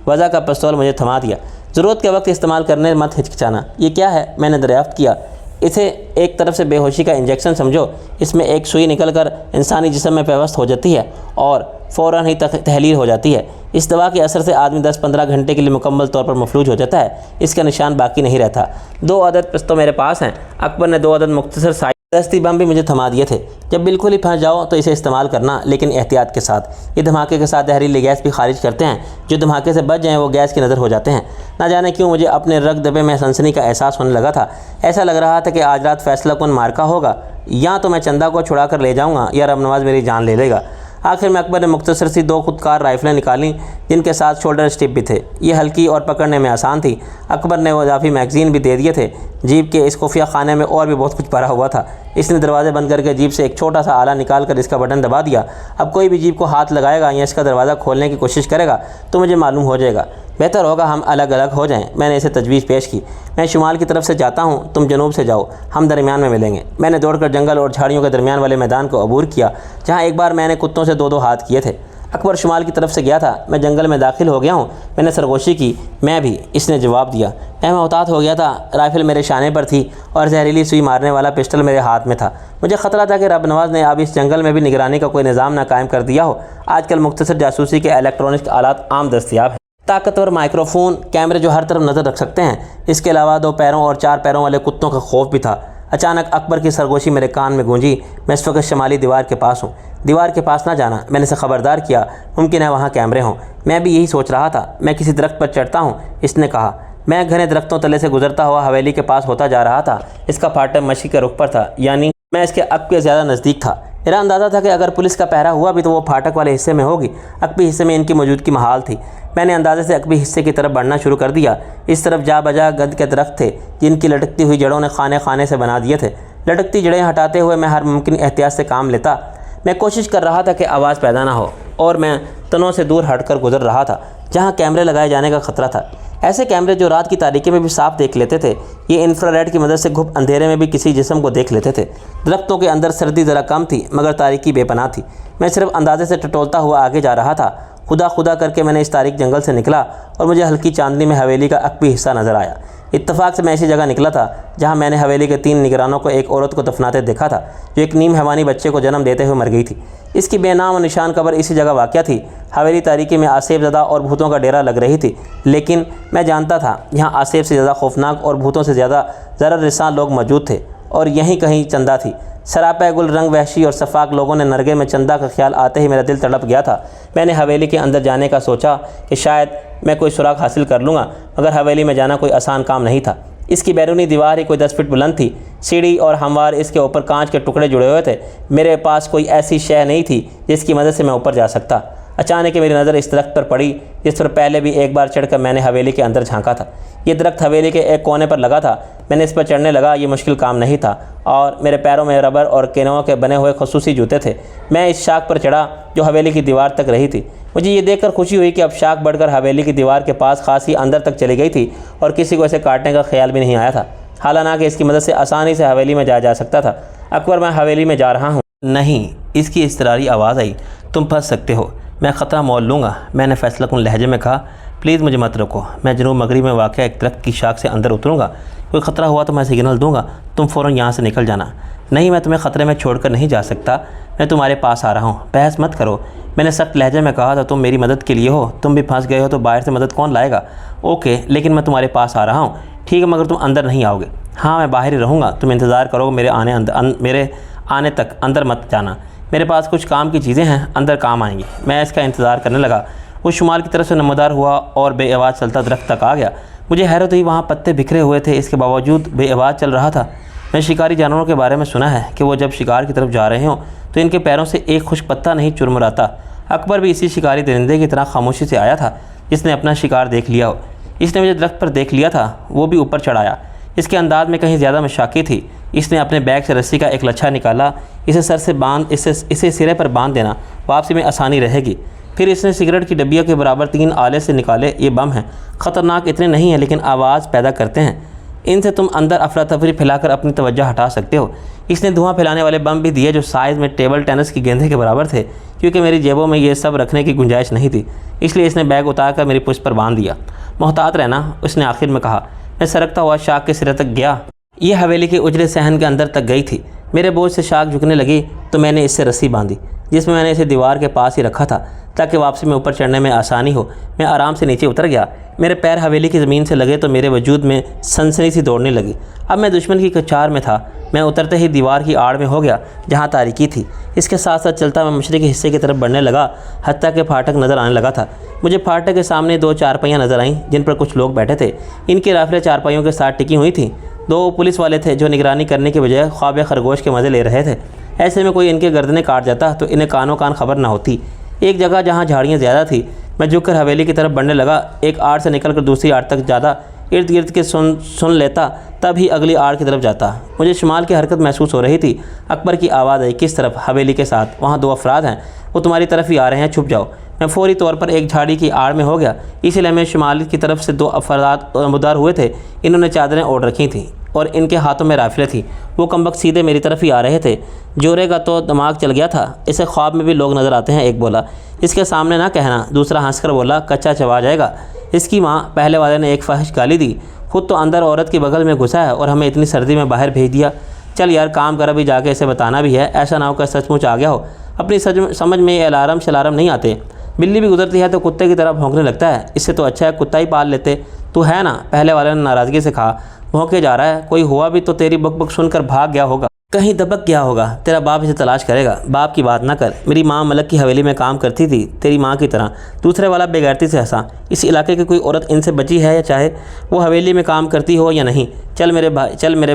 वज़ा का पिस्तौल मुझे थमा दिया। ज़रूरत के वक्त इस्तेमाल करने मत हिचकिचाना। ये क्या है? मैंने दरियाफ्त किया। इसे एक तरफ से बेहोशी का इंजेक्शन समझो। इसमें एक सुई निकलकर इंसानी जिस्म में पेवस्त हो जाती है और फ़ौरन ही तहलील हो जाती है। इस दवा के असर से आदमी 10-15 घंटे के लिए मुकम्मल तौर पर मफलूज हो जाता है। इसका निशान बाकी नहीं रहता। 2 अदद पिस्तौल मेरे पास हैं। अकबर ने 2 अदद मुख्तसर दस्ती बम भी मुझे थमा दिए थे। जब बिल्कुल ही फंस जाओ तो इसे इस्तेमाल करना, लेकिन एहतियात के साथ। ये धमाके के साथ जहरीली गैस भी खारिज करते हैं। जो धमाके से बच जाएँ वो गैस की नज़र हो जाते हैं। ना जाने क्यों मुझे अपने रग दबे में सनसनी का एहसास होने लगा था। ऐसा लग रहा था कि आज रात फैसला कौन मार्का होगा। या तो मैं चंदा को छुड़ा कर ले जाऊँगा या रब नवाज मेरी जान ले लेगा। आखिर में अकबर ने मुख्तसर सी 2 खुदकार राइफलें निकाली जिनके साथ शोल्डर स्टिप भी थे। ये हल्की और पकड़ने में आसान थी। अकबर ने वो इजाफी मैगज़ीन भी दे दिए थे। जीप के इस खुफिया खाने में और भी बहुत कुछ भरा हुआ था। इसने दरवाज़े बंद करके जीप से एक छोटा सा आला निकाल कर इसका बटन दबा दिया। अब कोई भी जीप को हाथ लगाएगा या इसका दरवाज़ा खोलने की कोशिश करेगा तो मुझे मालूम हो जाएगा। बेहतर होगा हम अलग अलग हो जाएं। मैंने इसे तजवीज़ पेश की। मैं शुमाल की तरफ से जाता हूँ, तुम जनूब से जाओ, हम दरमियान में मिलेंगे। मैंने दौड़कर जंगल और झाड़ियों के दरमियान वाले मैदान को अबूर किया जहाँ एक बार मैंने कुत्तों से 2-2 हाथ किए थे। अकबर शुमाल की तरफ से गया था। मैं जंगल में दाखिल हो गया हूँ। मैंने सरगोशी की। मैं भी, इसने जवाब दिया। मैं मोहतात हो गया था। राइफल मेरे शाने पर थी और जहरीली सुई मारने वाला पिस्टल मेरे हाथ में था। मुझे ख़तरा था कि रब नवाज ने अब इस जंगल में भी निगरानी का कोई निज़ाम ना कायम कर दिया हो। आजकल मुख्तसर जासूसी के इलेक्ट्रॉनिक आलात आम दस्तियाब हैं। ताकतवर माइक्रोफोन, कैमरे जो हर तरफ नज़र रख सकते हैं। इसके अलावा 2 पैरों और 4 पैरों वाले कुत्तों का खौफ भी था। अचानक अकबर की सरगोशी मेरे कान में गूंजी। मैं इस वक्त शमाली दीवार के पास हूँ। दीवार के पास ना जाना, मैंने इसे ख़बरदार किया। मुमकिन है वहाँ कैमरे हों। मैं भी यही सोच रहा था। मैं किसी दरख्त पर चढ़ता हूँ, इसने कहा। मैं घने दरख्तों तले से गुजरता हुआ हवेली के पास होता जा रहा था। इसका फाटक मशी के रुख पर था, यानी मैं इसके अक़ के ज़्यादा नज़दीक था। मेरा अंदाज़ा था कि अगर पुलिस का पहरा हुआ भी तो वो फाटक वाले हिस्से में होगी। अक़बी हिस्से में इनकी मौजूदगी महाल थी। मैंने अंदाज़े से अक़बी हिस्से की तरफ बढ़ना शुरू कर दिया। इस तरफ जा बजा गंद के दरख्त थे जिनकी लटकती हुई जड़ों ने खाने खाने से बना दिए थे। लटकती जड़ें हटाते हुए मैं हर मुमकिन एहतियात से काम लेता। मैं कोशिश कर रहा था कि आवाज़ पैदा ना हो और मैं तनों से दूर हटकर गुजर रहा था जहाँ कैमरे लगाए जाने का ख़तरा था। ऐसे कैमरे जो रात की तारीकी में भी साफ देख लेते थे। ये इंफ्रारेड की मदद से घुप अंधेरे में भी किसी जिस्म को देख लेते थे। दरख्तों के अंदर सर्दी ज़रा कम थी मगर तारीकी बेपनाह थी। मैं सिर्फ अंदाजे से टटोलता हुआ आगे जा रहा था। खुदा खुदा करके मैंने इस तारीक जंगल से निकला और मुझे हल्की चांदनी में हवेली का अक़बी हिस्सा नज़र आया। इत्तफाक से मैं ऐसी जगह निकला था जहाँ मैंने हवेली के 3 निगरानों को एक औरत को दफनाते देखा था जो एक नीम हैवानी बच्चे को जन्म देते हुए मर गई थी। इसकी बेनाम और निशान कब्र इसी जगह वाक़या थी। हवेली तारीकी में आसेब ज़दा और भूतों का डेरा लग रही थी, लेकिन मैं जानता था यहाँ आसेब से ज़्यादा खौफनाक और भूतों से ज़्यादा ज़रर रिसान लोग मौजूद थे और यहीं कहीं चंदा थी। सरापा गुल रंग वहशी और सफ़ाक लोगों ने नरगे में चंदा का ख्याल आते ही मेरा दिल तड़प गया था। मैंने हवेली के अंदर जाने का सोचा कि शायद मैं कोई सुराग हासिल कर लूँगा, मगर हवेली में जाना कोई आसान काम नहीं था। इसकी बैरूनी दीवार ही कोई 10 फीट बुलंद थी। सीढ़ी और हमवार इसके ऊपर कांच के टुकड़े जुड़े हुए थे। मेरे पास कोई ऐसी शय नहीं थी जिसकी मदद से मैं ऊपर जा सकता। अचानक मेरी नज़र इस दरख्त पर पड़ी जिस पर पहले भी एक बार चढ़कर मैंने हवेली के अंदर झांका था। ये दरख्त हवेली के एक कोने पर लगा था। मैंने इस पर चढ़ने लगा। ये मुश्किल काम नहीं था और मेरे पैरों में रबर और केनों के बने हुए खसूसी जूते थे। मैं इस शाख पर चढ़ा जो हवेली की दीवार तक रही थी। मुझे ये देखकर खुशी हुई कि अब शाख बढ़कर हवेली की दीवार के पास खासी अंदर तक चली गई थी और किसी को इसे काटने का ख्याल भी नहीं आया था। हालांकि इसकी मदद से आसानी से हवेली में जा सकता था। अकबर, मैं हवेली में जा रहा हूँ। नहीं, इसकी इसतरारी आवाज़ आई। तुम फंस सकते हो, मैं ख़तरा मोल लूँगा। मैंने फैसलाकुन लहजे में कहा, प्लीज़ मुझे मत रोको। मैं जनूब मगरिब में वाक़या एक दरख्त की शाख से अंदर उतरूँगा। कोई ख़तरा हुआ तो मैं सिग्नल दूँगा, तुम फ़ौरन यहाँ से निकल जाना। नहीं, मैं तुम्हें ख़तरे में छोड़कर नहीं जा सकता। मैं तुम्हारे पास आ रहा हूँ, बहस मत करो। मैंने सख्त लहजे में कहा था, तुम मेरी मदद के लिए हो। तुम भी फंस गए हो तो बाहर से मदद कौन लाएगा। ओके, लेकिन मैं तुम्हारे पास आ रहा हूँ। ठीक है, मगर तुम अंदर नहीं आओगे। हाँ, मैं बाहर ही रहूँगा। तुम इंतज़ार करो मेरे आने तक, अंदर मत जाना। मेरे पास कुछ काम की चीज़ें हैं, अंदर काम आएंगी। मैं इसका इंतज़ार करने लगा। वो शुमाल की तरफ से नमदार हुआ और बेआवाज़ चलता दरख्त तक आ गया। मुझे हैरत हुई, वहाँ पत्ते बिखरे हुए थे, इसके बावजूद बेआवाज़ चल रहा था। मैं शिकारी जानवरों के बारे में सुना है कि वो जब शिकार की तरफ जा रहे हों तो इनके पैरों से एक खुश्क पत्ता नहीं चुरमुराता। अकबर भी इसी शिकारी दरिंदे की तरह खामोशी से आया था जिसने अपना शिकार देख लिया हो। इसने मुझे दरख्त पर देख लिया था, वो भी ऊपर चढ़ाया। इसके अंदाज में कहीं ज़्यादा मशाकी थी। इसने अपने बैग से रस्सी का एक लच्छा निकाला। इसे सिरे पर बांध देना, वापसी में आसानी रहेगी। फिर इसने सिगरेट की डब्बियों के बराबर 3 आले से निकाले। ये बम हैं, ख़तरनाक इतने नहीं हैं लेकिन आवाज़ पैदा करते हैं। इनसे तुम अंदर अफरा तफरी फैलाकर अपनी तवज्जो हटा सकते हो। इसने धुआं फैलाने वाले बम भी दिए जो साइज़ में टेबल टेनिस की गेंदे के बराबर थे। क्योंकि मेरी जेबों में ये सब रखने की गुंजाइश नहीं थी, इसलिए इसने बैग उतारकर मेरी पुश्त पर बांध दिया। मोहतात रहना, उसने आखिर में कहा। मैं सरकता हुआ शाख के सिरे तक गया। ये हवेली के उजले सहन के अंदर तक गई थी। मेरे बोझ से शाख झुकने लगी तो मैंने इससे रस्सी बांधी, जिसमें मैंने इसे दीवार के पास ही रखा था ताकि वापसी में ऊपर चढ़ने में आसानी हो। मैं आराम से नीचे उतर गया। मेरे पैर हवेली की ज़मीन से लगे तो मेरे वजूद में सनसनी सी दौड़ने लगी। अब मैं दुश्मन की कचार में था। मैं उतरते ही दीवार की आड़ में हो गया जहाँ तारीकी थी। इसके साथ साथ चलता मैं मशरक़ी हिस्से की तरफ बढ़ने लगा, हत्ता के फाटक नज़र आने लगा था। मुझे फाटक के सामने 2 चारपाइयाँ नज़र आईं जिन पर कुछ लोग बैठे थे। इनकी राफलें चारपाइयों के साथ टिकी हुई थी। 2 पुलिस वाले थे जो निगरानी करने के बजाय ख्वाब खरगोश के मज़े ले रहे थे। ऐसे में कोई इनके गर्दनें काट जाता तो इन्हें कानों कान खबर ना होती। एक जगह जहाँ झाड़ियाँ ज़्यादा थी, मैं झुककर हवेली की तरफ बढ़ने लगा। एक आड़ से निकलकर दूसरी आड़ तक ज़्यादा इर्द गिर्द के सुन लेता, तब ही अगली आड़ की तरफ जाता। मुझे शुमाल की हरकत महसूस हो रही थी। अकबर की आवाज़ आई, किस तरफ? हवेली के साथ। वहाँ 2 अफराद हैं, वो तुम्हारी तरफ ही आ रहे हैं, छुप जाओ। मैं फौरी तौर पर एक झाड़ी की आड़ में हो गया। इसीलिए मैं शुमाल की तरफ से 2 अफराद नमदार हुए थे। इन्होंने चादरें ओढ़ रखी थीं और इनके हाथों में राइफलें थी। वो कमबख्त सीधे मेरी तरफ ही आ रहे थे। जोरे का तो दिमाग चल गया था। इसे ख्वाब में भी लोग नज़र आते हैं, एक बोला। इसके सामने ना कहना, दूसरा हंसकर बोला। कच्चा चबा जाएगा। इसकी माँ, पहले वाले ने एक फहश गाली दी। खुद तो अंदर औरत के बगल में घुसा है और हमें इतनी सर्दी में बाहर भेज दिया। चल यार, काम कर, अभी जाके इसे बताना भी है। ऐसा ना हो कि सचमुच आ गया हो। अपनी समझ में ये अलार्म शलार्म नहीं आते। बिल्ली भी गुजरती है तो कुत्ते की तरह भौंकने लगता है। इससे तो अच्छा है कुत्ता ही पाल लेते। तू है ना? पहले वाले ने नाराज़गी से कहा। भौंके जा रहा है, कोई हुआ भी तो तेरी बक बक सुनकर भाग गया होगा, कहीं दबक गया होगा। तेरा बाप इसे तलाश करेगा। बाप की बात ना कर। मेरी माँ मलक की हवेली में काम करती थी, तेरी माँ की तरह। दूसरे वाला बेगैरती से हंसा। इस इलाके की कोई औरत इनसे बची है, या चाहे वो हवेली में काम करती हो या नहीं। चल मेरे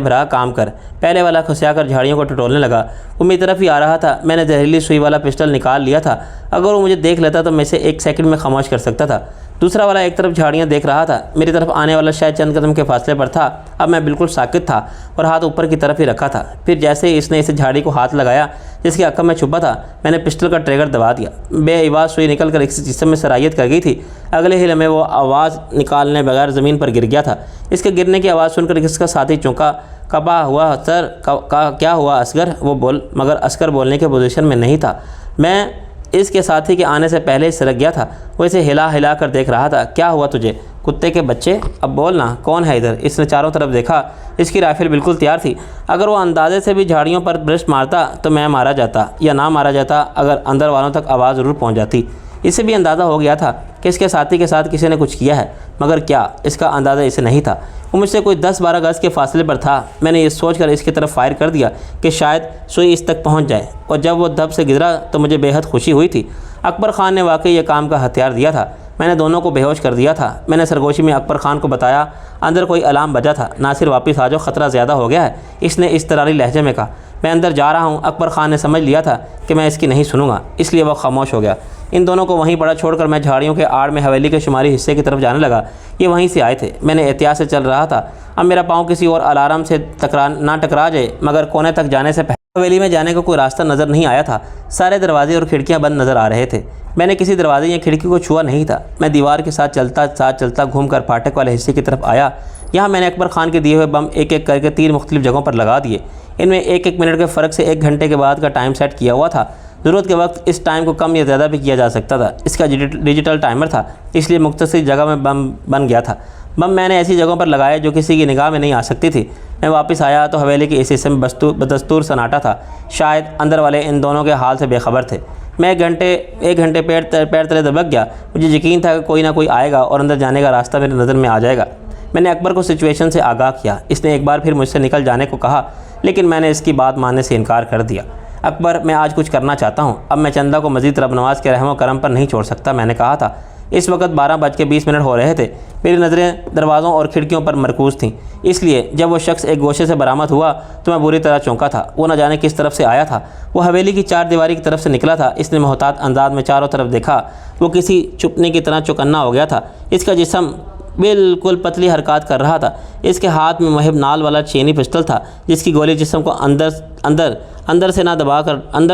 भरा, काम कर। पहले वाला खुसिया कर झाड़ियों को टटोलने लगा। वो मेरी तरफ ही आ रहा था। मैंने जहरीली सुई वाला पिस्टल निकाल लिया था। अगर वो मुझे देख लेता तो मैं इसे 1 सेकंड में खामोश कर सकता था। दूसरा वाला एक तरफ झाड़ियाँ देख रहा था। मेरी तरफ आने वाला शायद चंद कदम के फासले पर था। अब मैं बिल्कुल साकित था और हाथ ऊपर की तरफ ही रखा था। फिर जैसे ही इसने इस झाड़ी को हाथ लगाया जिसके अक्कम में छुपा था, मैंने पिस्टल का ट्रिगर दबा दिया। बेआवाज़ सुई निकल कर इस जिस्म में सरायत कर गई थी। अगले ही लम्हे वो आवाज़ निकालने बगैर ज़मीन पर गिर गया था। इसके गिरने की आवाज़ सुनकर इसका साथी चौंका। कबा हुआ सर? क्या हुआ असगर? वो बोल, मगर असगर बोलने के पोजीशन में नहीं था। मैं इसके साथी के आने से पहले ही सरक गया था। वो इसे हिला हिला कर देख रहा था। क्या हुआ तुझे, कुत्ते के बच्चे? अब बोल ना, कौन है इधर? इसने चारों तरफ देखा। इसकी राइफल बिल्कुल तैयार थी। अगर वो अंदाजे से भी झाड़ियों पर ब्रस्ट मारता तो मैं मारा जाता या ना मारा जाता, अगर अंदर वालों तक आवाज़ ज़रूर पहुँच जाती। इसे भी अंदाज़ा हो गया था कि इसके साथी के साथ किसी ने कुछ किया है, मगर क्या, इसका अंदाज़ा इसे नहीं था। वो मुझसे कोई 10-12 गज़ के फासले पर था। मैंने ये सोचकर इसकी तरफ फायर कर दिया कि शायद सुई इस तक पहुंच जाए, और जब वो धब से गिरा तो मुझे बेहद खुशी हुई थी। अकबर ख़ान ने वाकई ये काम का हथियार दिया था। मैंने दोनों को बेहोश कर दिया था। मैंने सरगोशी में अकबर ख़ान को बताया। अंदर कोई अलार्म बजा था। नासिर वापस आ जाओ, ख़तरा ज़्यादा हो गया है, इसने इस तरारी लहजे में कहा। मैं अंदर जा रहा हूँ। अकबर ख़ान ने समझ लिया था कि मैं इसकी नहीं सुनूंगा, इसलिए वह खामोश हो गया। इन दोनों को वहीं पड़ा छोड़कर मैं झाड़ियों के आड़ में हवेली के शुमारी हिस्से की तरफ जाने लगा। ये वहीं से आए थे। मैंने एहतियात से चल रहा था। अब मेरा पाँव किसी और अलार्म से टकरा जाए, मगर कोने तक जाने से पहले हवेली में जाने का कोई रास्ता नज़र नहीं आया था। सारे दरवाजे और खिड़कियाँ बंद नज़र आ रहे थे। मैंने किसी दरवाजे या खिड़की को छुआ नहीं था। मैं दीवार के साथ चलता घूमकर फाटक वाले हिस्से की तरफ आया। यहाँ मैंने अकबर ख़ान के दिए हुए बम एक एक करके 3 मुख्तलिफ जगहों पर लगा दिए। इनमें 1-1 मिनट के फ़र्क से 1 घंटे के बाद का टाइम सेट किया हुआ था। ज़रूरत के वक्त इस टाइम को कम या ज़्यादा भी किया जा सकता था। इसका डिजिटल टाइमर था, इसलिए मुख्तसर जगह में बम बन गया था। बम मैंने ऐसी जगहों पर लगाए जो किसी की निगाह में नहीं आ सकती थी। मैं वापस आया तो हवेली के इस हिस्से में बदस्तूर सन्नाटा था। शायद अंदर वाले इन दोनों के हाल से बेखबर थे। मैं 1 घंटे पैर तले दबक गया। मुझे यकीन था कि कोई ना कोई आएगा और अंदर जाने का रास्ता मेरी नज़र में आ जाएगा। मैंने अकबर को सिचुएशन से आगाह किया। इसने एक बार फिर मुझसे निकल जाने को कहा, लेकिन मैंने इसकी बात मानने से इनकार कर दिया। अकबर, मैं आज कुछ करना चाहता हूँ। अब मैं चंदा को मज़ीद रब नवाज़ के रहम करम पर नहीं छोड़ सकता। मैंने कहा था। इस वक्त 12:20 हो रहे थे। मेरी नज़रें दरवाज़ों और खिड़कियों पर मरकूज़ थीं, इसलिए जब वो शख्स एक गोशे से बरामद हुआ तो मैं बुरी तरह चौंका था। वो न जाने किस तरफ से आया था। वो हवेली की 4 दीवारी की तरफ से निकला था। इसने मोहतात अंदाज में चारों तरफ देखा। वो किसी चुपने की तरह चौकन्ना हो गया था। इसका जिस्म बिल्कुल पतली हरकत कर रहा था। इसके हाथ में महब नाल वाला चीनी पिस्टल था, जिसकी गोली जिस्म को अंदर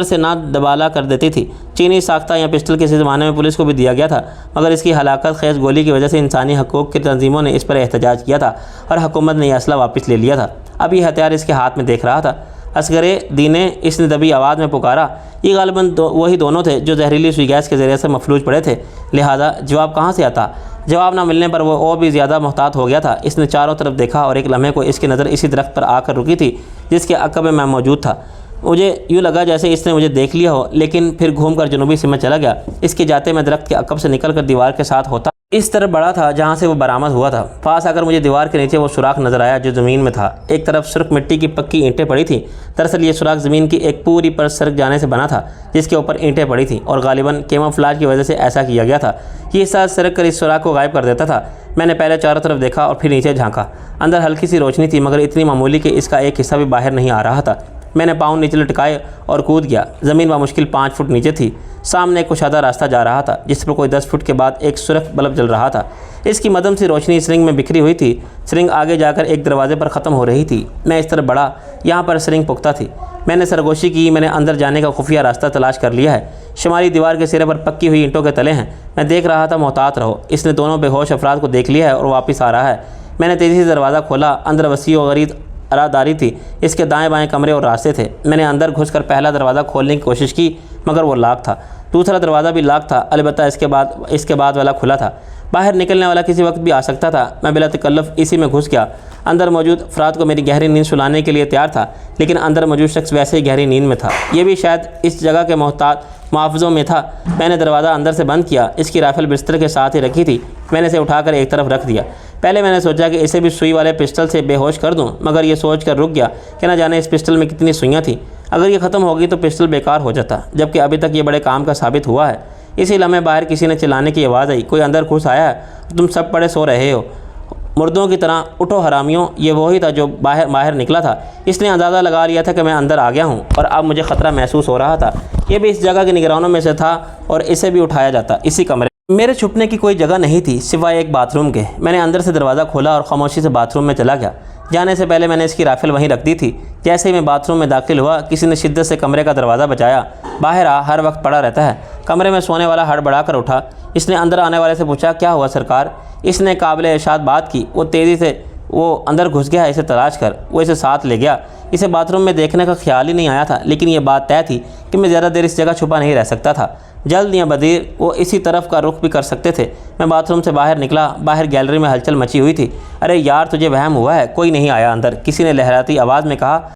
से ना दबाला कर देती थी। चीनी साख्ता या पिस्टल किसी ज़माने में पुलिस को भी दिया गया था, मगर इसकी हलाकत खेज गोली की वजह से इंसानी हकूक़ की तंजीमों ने इस पर एहतजाज किया था और हुकूमत ने यह असला वापस ले लिया था। अब यह हथियार इसके हाथ में देख रहा था। असगरे दीने, इसने दबी आवाज़ में पुकारा। ये गालिबन वही दोनों थे जो जहरीली सुई गैस के ज़रिए से मफलूज पड़े थे, लिहाजा जवाब कहाँ से आता। जवाब ना मिलने पर वो और भी ज़्यादा मोहतात हो गया था। इसने चारों तरफ देखा और एक लम्हे को इसकी नज़र इसी दरख्त पर आकर रुकी थी जिसके अक़ब में मैं मौजूद था। मुझे यूँ लगा जैसे इसने मुझे देख लिया हो, लेकिन फिर घूमकर जनूबी सिमत चला गया। इसके जाते मैं दरख्त के अक़ब से निकलकर दीवार के साथ होता इस तरफ बड़ा था जहाँ से वो बरामद हुआ था। पास आकर मुझे दीवार के नीचे वो सुराख नज़र आया जो ज़मीन में था। एक तरफ सुर्ख मिट्टी की पक्की ईंटें पड़ी थीं। दरअसल ये सुराख ज़मीन की एक पूरी पर सरक जाने से बना था, जिसके ऊपर ईंटें पड़ी थीं और गालिबन कैमोफ्लेज की वजह से ऐसा किया गया था। ये हिस्सा सरक कर इस सुराख को गायब कर देता था। मैंने पहले चारों तरफ देखा और फिर नीचे झांका। अंदर हल्की सी रोशनी थी, मगर इतनी मामूली कि इसका एक हिस्सा भी बाहर नहीं आ रहा था। मैंने पाँव नीचे लटकाए और कूद गया। ज़मीन बामुश्किल 5 फुट नीचे थी। सामने एक कुशादा रास्ता जा रहा था, जिस पर कोई 10 फुट के बाद एक सुरख बल्ब जल रहा था। इसकी मदम सी रोशनी सिरिंग में बिखरी हुई थी। सिरिंग आगे जाकर एक दरवाजे पर ख़त्म हो रही थी। मैं इस तरफ बढ़ा, यहाँ पर सिरिंग पुख्ता थी। मैंने सरगोशी की। मैंने अंदर जाने का खुफिया रास्ता तलाश कर लिया है। शुमारी दीवार के सिरे पर पक्की हुई ईंटों के तले हैं। मैं देख रहा था, मोहतात रहो, इसने दोनों बेहोश अफराद को देख लिया है और वापस आ रहा है। मैंने तेज़ी से दरवाज़ा खोला। अंदर वसी और गरीब अरादारी थी। इसके दाएं बाएं कमरे और रास्ते थे। मैंने अंदर घुसकर पहला दरवाज़ा खोलने की कोशिश की, मगर वो लॉक था। दूसरा दरवाज़ा भी लॉक था, अलबत्ता इसके बाद वाला खुला था। बाहर निकलने वाला किसी वक्त भी आ सकता था। मैं बिला तकल्लुफ़ इसी में घुस गया। अंदर मौजूद अफराद को मेरी गहरी नींद सुलाने के लिए तैयार था, लेकिन अंदर मौजूद शख्स वैसे ही गहरी नींद में था। ये भी शायद इस जगह के मोहतात मुआवज़ों में था। मैंने दरवाज़ा अंदर से बंद किया। इसकी राइफल बिस्तर के साथ ही रखी थी। मैंने इसे उठाकर एक तरफ रख दिया। पहले मैंने सोचा कि इसे भी सुई वाले पिस्टल से बेहोश कर दूं, मगर ये सोच कर रुक गया कि न जाने इस पिस्टल में कितनी सुइयाँ थीं। अगर ये ख़त्म होगी तो पिस्टल बेकार हो जाता, जबकि अभी तक ये बड़े काम का साबित हुआ है। इसी लम्हे बाहर किसी ने चिल्लाने की आवाज़ आई, कोई अंदर घुस आया है, तुम सब पड़े सो रहे हो मुर्दों की तरह, उठो हरामियों। ये वही था जो बाहर निकला था। इसने अंदाज़ा लगा लिया था कि मैं अंदर आ गया हूँ और अब मुझे ख़तरा महसूस हो रहा था। ये भी इस जगह के निगरानों में से था और इसे भी उठाया जाता इसी कमरे। मेरे छुपने की कोई जगह नहीं थी सिवाय एक बाथरूम के। मैंने अंदर से दरवाज़ा खोला और खामोशी से बाथरूम में चला गया। जाने से पहले मैंने इसकी राइफल वहीं रख दी थी। जैसे ही मैं बाथरूम में दाखिल हुआ, किसी ने शिद्दत से कमरे का दरवाज़ा बचाया। बाहर आ, हर वक्त पड़ा रहता है। कमरे में सोने वाला हड़बड़ा कर उठा। इसने अंदर आने वाले से पूछा, क्या हुआ सरकार। इसने काबिल इरशाद बात की। वो तेज़ी से वो अंदर घुस गया इसे तलाश कर। वो इसे साथ ले गया। इसे बाथरूम में देखने का ख्याल ही नहीं आया था, लेकिन ये बात तय थी कि मैं ज़्यादा देर इस जगह छुपा नहीं रह सकता था। जल्द या बदीर वो इसी तरफ का रुख भी कर सकते थे। मैं बाथरूम से बाहर निकला। बाहर गैलरी में हलचल मची हुई थी। अरे यार, तुझे वहम हुआ है, कोई नहीं आया अंदर, किसी ने लहराती आवाज़ में कहा।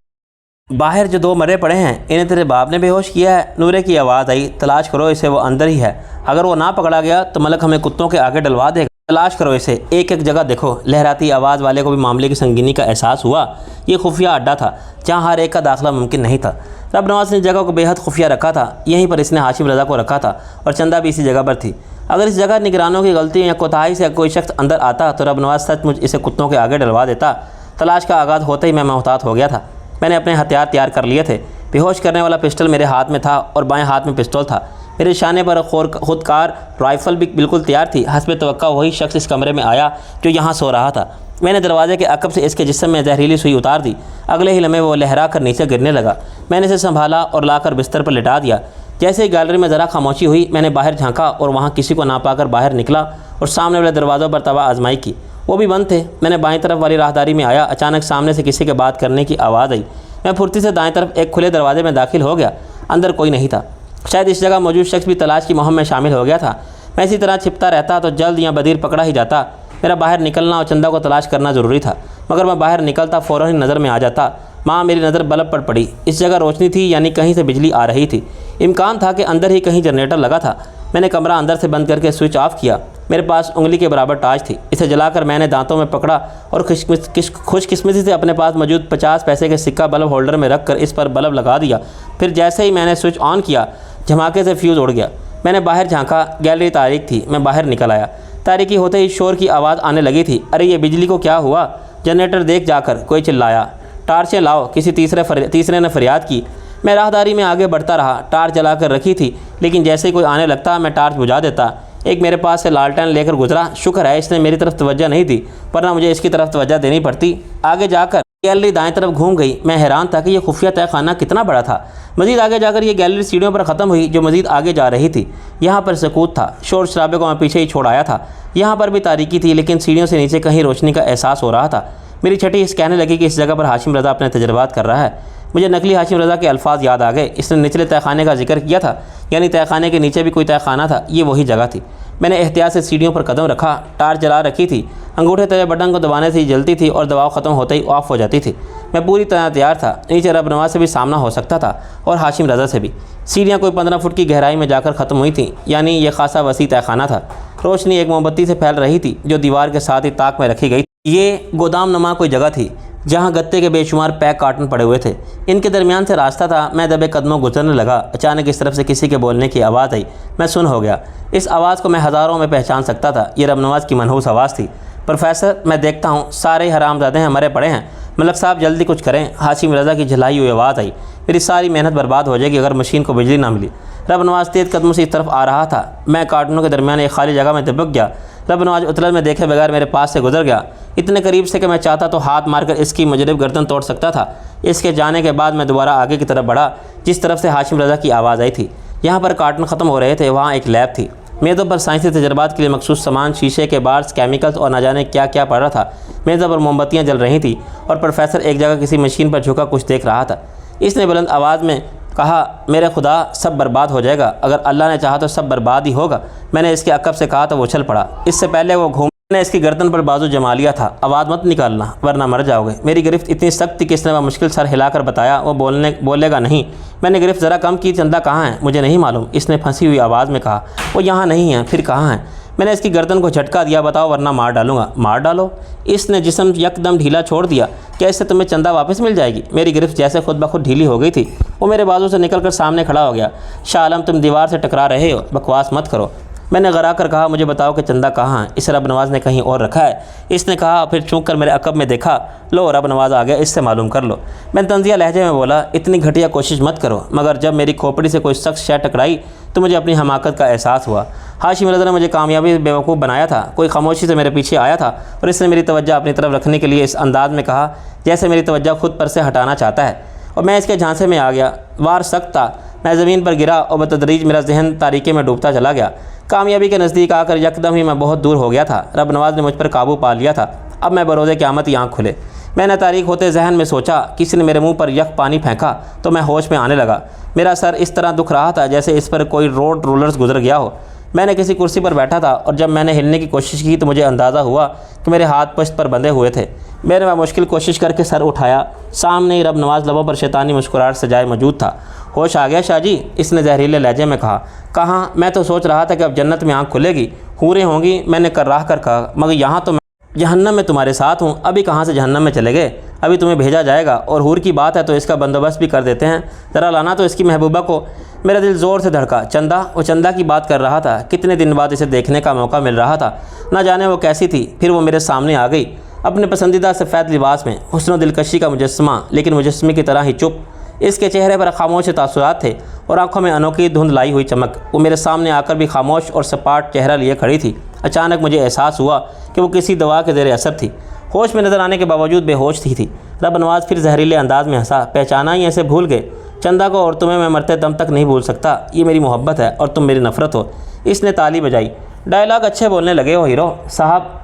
बाहर जो 2 मरे पड़े हैं, इन्हें तेरे बाप ने बेहोश किया है। नूरे की आवाज़ आई, तलाश करो इसे, वो अंदर ही है। अगर वो ना पकड़ा गया तो मलक हमें कुत्तों के आगे डलवा देगा। तलाश करो इसे, एक एक जगह देखो। लहराती आवाज़ वाले को भी मामले की संगीनी का एहसास हुआ। ये खुफिया अड्डा था जहाँ हर एक का दाखिला मुमकिन नहीं था। रब नवाज ने जगह को बेहद खुफिया रखा था। यहीं पर इसने हाशिम रज़ा को रखा था और चंदा भी इसी जगह पर थी। अगर इस जगह निगरानों की गलती या कोताही से कोई शख्स अंदर आता तो रब नवाज सचमुच इसे कुत्तों के आगे डलवा देता। तलाश का आगाज़ होते ही मैं मोहतात हो गया था। मैंने अपने हथियार तैयार कर लिए थे। बेहोश करने वाला पिस्टल मेरे हाथ में था और बाएं हाथ में पिस्तौल था। मेरे शाने पर खुदकार राइफ़ल भी बिल्कुल तैयार थी। हस्ब तवक्का वही शख्स इस कमरे में आया जो यहाँ सो रहा था। मैंने दरवाजे के अकब से इसके जिस्म में जहरीली सुई उतार दी। अगले ही लम्हे वो लहरा कर नीचे गिरने लगा। मैंने इसे संभाला और लाकर बिस्तर पर लिटा दिया। जैसे ही गैलरी में ज़रा खामोशी हुई, मैंने बाहर झांका और वहाँ किसी को ना पाकर बाहर निकला और सामने वाले दरवाज़ों पर तवा आजमाई की। वो भी बंद थे। मैंने बाईं तरफ वाली राहदारी में आया। अचानक सामने से किसी के बात करने की आवाज़ आई। मैं फुर्ती से दाएं तरफ एक खुले दरवाजे में दाखिल हो गया। अंदर कोई नहीं था। शायद इस जगह मौजूद शख्स भी तलाश की मुहिम में शामिल हो गया था। मैं इसी तरह छिपता रहता तो जल्द या बदीर पकड़ा ही जाता। मेरा बाहर निकलना और चंदा को तलाश करना ज़रूरी था, मगर मैं बाहर निकलता फ़ौरन ही नज़र में आ जाता। माँ मेरी नज़र बल्ब पर पड़ी। इस जगह रोशनी थी, यानी कहीं से बिजली आ रही थी। इम्कान था कि अंदर ही कहीं जनरेटर लगा था। मैंने कमरा अंदर से बंद करके स्विच ऑफ किया। मेरे पास उंगली के बराबर टार्च थी। इसे जलाकर मैंने दांतों में पकड़ा और खुशकिस्मती से अपने पास मौजूद 50 पैसे के सिक्का बल्ब होल्डर में रख कर इस पर बल्ब लगा दिया। फिर जैसे ही मैंने स्विच ऑन किया, धमाके से फ्यूज़ उड़ गया। मैंने बाहर झांका। गैलरी तारीक थी। मैं बाहर निकल आया। तारीकी होते ही शोर की आवाज़ आने लगी थी। अरे ये बिजली को क्या हुआ। जनरेटर देख जाकर कोई चिल्लाया, टार्चें लाओ। किसी तीसरे ने फरियाद की। मैं राहदारी में आगे बढ़ता रहा। टार्च जलाकर रखी थी, लेकिन जैसे ही कोई आने लगता मैं टार्च बुझा देता। एक मेरे पास से लालटेन लेकर गुजरा। शुक्र है इसने मेरी तरफ तवज्जो नहीं दी, वरना मुझे इसकी तरफ तवज्जो देनी पड़ती। आगे जाकर गैलरी दाएं तरफ घूम गई। मैं हैरान था कि यह खुफिया तहखाना कितना बड़ा था। मज़ीद आगे जाकर ये गैलरी सीढ़ियों पर ख़त्म हुई जो मज़ीद आगे जा रही थी। यहाँ पर सकूत था। शोर शराबे को मैं पीछे ही छोड़ आया था। यहाँ पर भी तारीकी थी, लेकिन सीढ़ियों से नीचे कहीं रोशनी का एहसास हो रहा था। मेरी छठी इस कहने लगी कि इस जगह पर हाशिम रज़ा अपने तजर्बात कर रहा है। मुझे नकली हाशिम रज़ा के अल्फाज याद आ गए। इसने निचले तहखाने का जिक्र किया था, यानी तहखाने के नीचे भी कोई तहखाना था। ये वही जगह थी। मैंने एहतियात से सीढ़ियों पर कदम रखा। टार्च जला रखी थी। अंगूठे तले बटन को दबाने से ही जलती थी और दबाव ख़त्म होते ही ऑफ हो जाती थी। मैं पूरी तरह तैयार था। नीचे रब नवाज से भी सामना हो सकता था और हाशिम रज़ा से भी। सीढ़ियाँ कोई 15 फुट की गहराई में जाकर ख़त्म हुई थी, यानी यह खासा वसी तहखाना था। रोशनी एक मोमबत्ती से फैल रही थी जो दीवार के साथ ही ताक में रखी गई। ये गोदाम नुमा कोई जगह थी जहाँ गत्ते के बेशुमार पैक कार्टन पड़े हुए थे। इनके दरमियान से रास्ता था। मैं दबे कदमों गुजरने लगा। अचानक इस तरफ से किसी के बोलने की आवाज़ आई। मैं सुन हो गया। इस आवाज़ को मैं हज़ारों में पहचान सकता था। ये रब नवाज की मनहूस आवाज़ थी। प्रोफेसर, मैं देखता हूँ सारे हरामजादे हैं मरे पड़े हैं। मलक साहब जल्दी कुछ करें। हाशिम रज़ा की झलाई हुई आवाज़ आई। मेरी सारी मेहनत बर्बाद हो जाएगी अगर मशीन को बिजली ना मिली। रब नवाज तेज़ कदमों से इस तरफ आ रहा था। मैं कार्टनों के दरमियान एक खाली जगह में दबक गया। रब नवाज उतरल में देखे बगैर मेरे पास से गुजर गया। इतने करीब से कि मैं चाहता तो हाथ मारकर इसकी मुजरिब गर्दन तोड़ सकता था। इसके जाने के बाद मैं दोबारा आगे की तरफ बढ़ा जिस तरफ से हाशिम रज़ा की आवाज़ आई थी। यहाँ पर कार्टन ख़त्म हो रहे थे। वहाँ एक लैब थी। मेज़ों पर साइंसी तजर्बात के लिए मखसूस सामान, शीशे के बार्स, केमिकल्स और न जाने क्या क्या पड़ रहा था। मेज़ों पर मोमबत्तियाँ जल रही थी और प्रोफेसर एक जगह किसी मशीन पर झुका कुछ देख रहा था। इसने बुलंद आवाज़ में कहा, मेरे खुदा, सब बर्बाद हो जाएगा। अगर अल्लाह ने चाहा तो सब बर्बाद ही होगा। मैंने इसके अकब से कहा तो वो उछल पड़ा। इससे पहले वो मैंने इसकी गर्दन पर बाजू जमा लिया था। आवाज़ मत निकालना वरना मर जाओगे। मेरी गिरफ्त इतनी सख्त थी कि इसने वह मुश्किल सर हिलाकर बताया, वो बोलेगा नहीं। मैंने गिरफ्त ज़रा कम की। चंदा कहाँ है? मुझे नहीं मालूम। इसने फंसी हुई आवाज़ में कहा। वो यहाँ नहीं है। फिर कहाँ है? मैंने इसकी गर्दन को झटका दिया। बताओ वरना मार डालूंगा। मार डालो? इसने जिस्म यकदम ढीला छोड़ दिया। क्या इससे तुम्हें चंदा वापस मिल जाएगी? मेरी गिरफ्त जैसे खुद ब खुद ढीली हो गई थी। वो मेरे बाजू से निकलकर सामने खड़ा हो गया। शाह आलम, तुम दीवार से टकरा रहे हो, बकवास मत करो। मैंने गरा कर कहा, मुझे बताओ कि चंदा कहाँ है? इस रब नवाज ने कहीं और रखा है। इसने कहा। फिर चूक कर मेरे अकब में देखा। लो, रब नवाज आ गया, इससे मालूम कर लो। मैंने तंजिया लहजे में बोला, इतनी घटिया कोशिश मत करो। मगर जब मेरी खोपड़ी से कोई शख्स शय टकराई तो मुझे अपनी हमाकत का एहसास हुआ। हाशिम रज़ा ने मुझे कामयाबी बेवकूफ़ बनाया था। कोई खामोशी से मेरे पीछे आया था और इसने मेरी तवज्जो अपनी तरफ रखने के लिए इस अंदाज में कहा जैसे मेरी तवज्जो खुद पर से हटाना चाहता है। और मैं इसके झांसे में आ गया। वार सख्त था। मैं ज़मीन पर गिरा और बतदरीज मेरा जहन तारीकी में डूबता चला गया। कामयाबी के नज़दीक आकर यकदम ही मैं बहुत दूर हो गया था। रब नवाज ने मुझ पर काबू पा लिया था। अब मैं बरोज़े क़यामत ही आँख खुले। मैंने तारीख होते जहन में सोचा, किसी ने मेरे मुंह पर यक पानी फेंका तो मैं होश में आने लगा। मेरा सर इस तरह दुख रहा था जैसे इस पर कोई रोड रोलर्स गुजर गया हो। मैंने किसी कुर्सी पर बैठा था और जब मैंने हिलने की कोशिश की तो मुझे अंदाज़ा हुआ कि मेरे हाथ पश्त पर बंधे हुए थे। मैंने वह मुश्किल कोशिश करके सर उठाया। सामने ही रब नवाज लबों पर शैतानी मुस्कुराहट सजाए मौजूद था। होश आ गया शाह जी? इसने जहरीले लहजे में कहा। कहाँ? मैं तो सोच रहा था कि अब जन्नत में आँख खुलेगी, हूरें होंगी। मैंने कर्राह कर कहा, मगर यहाँ तो मैं जहन्नम में तुम्हारे साथ हूँ। अभी कहाँ से जहन्नम में चले गए? अभी तुम्हें भेजा जाएगा। और हूर की बात है तो इसका बंदोबस्त भी कर देते हैं। ज़रा लाना तो इसकी महबूबा को। मेरा दिल ज़ोर से धड़का। चंदा? वो चंदा की बात कर रहा था। कितने दिन बाद इसे देखने का मौका मिल रहा था। ना जाने वो कैसी थी। फिर वो मेरे सामने आ गई अपने पसंदीदा सफ़ेद लिबास में, हुस्न और दिलकशी का मुजस्समा, लेकिन मुजस्समे की तरह ही चुप। इसके चेहरे पर खामोश तासुरात थे और आंखों में अनोखी धुंध लाई हुई चमक। वो मेरे सामने आकर भी खामोश और सपाट चेहरा लिए खड़ी थी। अचानक मुझे एहसास हुआ कि वो किसी दवा के ज़ेर असर थी। होश में नज़र आने के बावजूद बेहोश थी। रब नवाज फिर जहरीले अंदाज में हंसा। पहचाना ही ऐसे भूल गए? चंदा को और तुम्हें मैं मरते दम तक नहीं भूल सकता। ये मेरी मोहब्बत है और तुम मेरी नफ़रत हो। इसने ताली बजाई। डायलॉग अच्छे बोलने लगे हो हीरो साहब।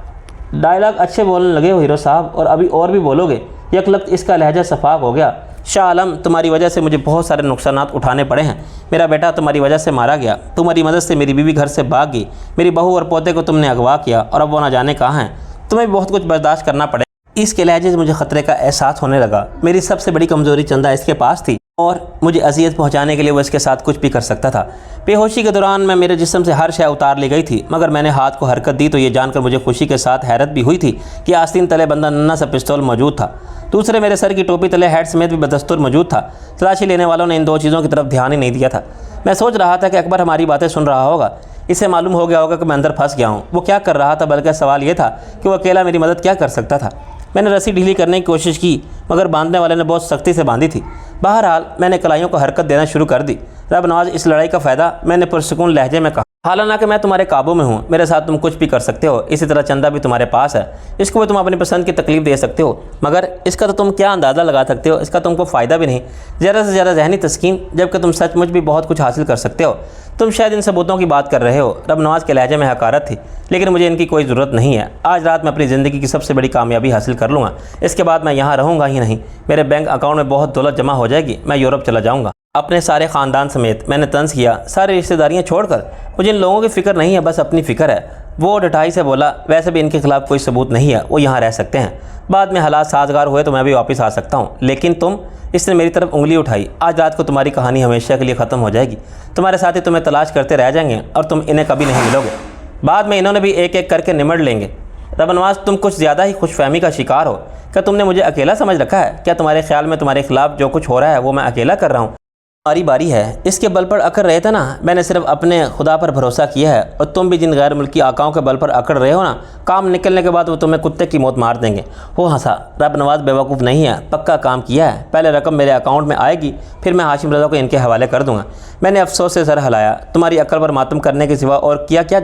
डायलॉग अच्छे बोलने लगे हो हीरो साहब, और अभी और भी बोलोगे? यकलख्त इसका लहजा शफाफ हो गया। शाह आलम, तुम्हारी वजह से मुझे बहुत सारे नुकसानात उठाने पड़े हैं। मेरा बेटा तुम्हारी वजह से मारा गया। तुम्हारी मदद से मेरी बीवी घर से भाग गई। मेरी बहू और पोते को तुमने अगवा किया और अब वो ना जाने कहाँ हैं। तुम्हें भी बहुत कुछ बर्दाश्त करना पड़े। इसके लहजे से मुझे ख़तरे का एहसास होने लगा। मेरी सबसे बड़ी कमज़ोरी चंदा इसके पास थी और मुझे अजियत पहुंचाने के लिए वो इसके साथ कुछ भी कर सकता था। बेहोशी के दौरान मैं मेरे जिस्म से हर शय उतार ली गई थी, मगर मैंने हाथ को हरकत दी तो ये जानकर मुझे खुशी के साथ हैरत भी हुई थी कि आस्तीन तले बंदा नन्ना सा पिस्तौल मौजूद था। दूसरे मेरे सर की टोपी तले हेड समेत भी बदस्तूर मौजूद था। तलाशी लेने वालों ने इन दो चीज़ों की तरफ ध्यान ही नहीं दिया था। मैं सोच रहा था कि अकबर हमारी बातें सुन रहा होगा। इसे मालूम हो गया होगा कि मैं अंदर फंस गया हूँ। वो क्या कर रहा था, बल्कि सवाल ये था कि वो अकेला मेरी मदद क्या कर सकता था। मैंने रस्सी ढीली करने की कोशिश की, मगर बांधने वाले ने बहुत सख्ती से बांधी थी। बहरहाल मैंने कलाइयों को हरकत देना शुरू कर दी। रब नवाज, इस लड़ाई का फ़ायदा? मैंने पुरसुकून लहजे में कहा। हालांकि मैं तुम्हारे काबू में हूँ, मेरे साथ तुम कुछ भी कर सकते हो। इसी तरह चंदा भी तुम्हारे पास है, इसको भी तुम अपनी पसंद की तकलीफ दे सकते हो, मगर इसका तो तुम क्या अंदाज़ा लगा सकते हो, इसका तुमको फ़ायदा भी नहीं, ज़्यादा से ज़्यादा जहनी तस्कीन, जबकि तुम सचमुच भी बहुत कुछ हासिल कर सकते हो। तुम शायद इन सबूतों की बात कर रहे हो। रब नवाज़ के लहजे में हकारत थी, लेकिन मुझे इनकी कोई ज़रूरत नहीं है। आज रात मैं अपनी ज़िंदगी की सबसे बड़ी कामयाबी हासिल कर लूँगा, इसके बाद मैं यहाँ रहूँगा ही नहीं। मेरे बैंक अकाउंट में बहुत दौलत जमा हो जाएगी, मैं यूरोप चला जाऊँगा अपने सारे ख़ानदान समेत। मैंने तंज किया, सारी रिश्तेदारियाँ छोड़कर। मुझे इन लोगों की फ़िक्र नहीं है, बस अपनी फ़िक्र है। वो डटाई से बोला, वैसे भी इनके खिलाफ़ कोई सबूत नहीं है, वो यहाँ रह सकते हैं। बाद में हालात साजगार हुए तो मैं भी वापस आ सकता हूँ, लेकिन तुम, इसने मेरी तरफ उंगली उठाई, आज रात को तुम्हारी कहानी हमेशा के लिए ख़त्म हो जाएगी। तुम्हारे साथी तुम्हें तलाश करते रह जाएंगे और तुम इन्हें कभी नहीं मिलोगे। बाद में इन्होंने भी एक एक करके निमट लेंगे। रब नवाज़, तुम कुछ ज़्यादा ही खुशफहमी का शिकार हो। क्या तुमने मुझे अकेला समझ रखा है? क्या तुम्हारे ख्याल में तुम्हारे खिलाफ़ जो कुछ हो रहा है वो मैं अकेला कर रहा हूँ? तुम्हारी बारी है, इसके बल पर अकड़ रहे थे ना। मैंने सिर्फ अपने खुदा पर भरोसा किया है, और तुम भी जिन गैर मुल्की आकाओं के बल पर अकड़ रहे हो ना, काम निकलने के बाद वो तुम्हें कुत्ते की मौत मार देंगे। वो हंसा। रब नवाज़ बेवकूफ़ नहीं है, पक्का काम किया है। पहले रकम मेरे अकाउंट में आएगी, फिर मैं हाशिम रज़ा को इनके हवाले कर दूंगा। मैंने अफसोस से सर हिलाया। तुम्हारी अकल पर मातम करने के सिवा और किया क्या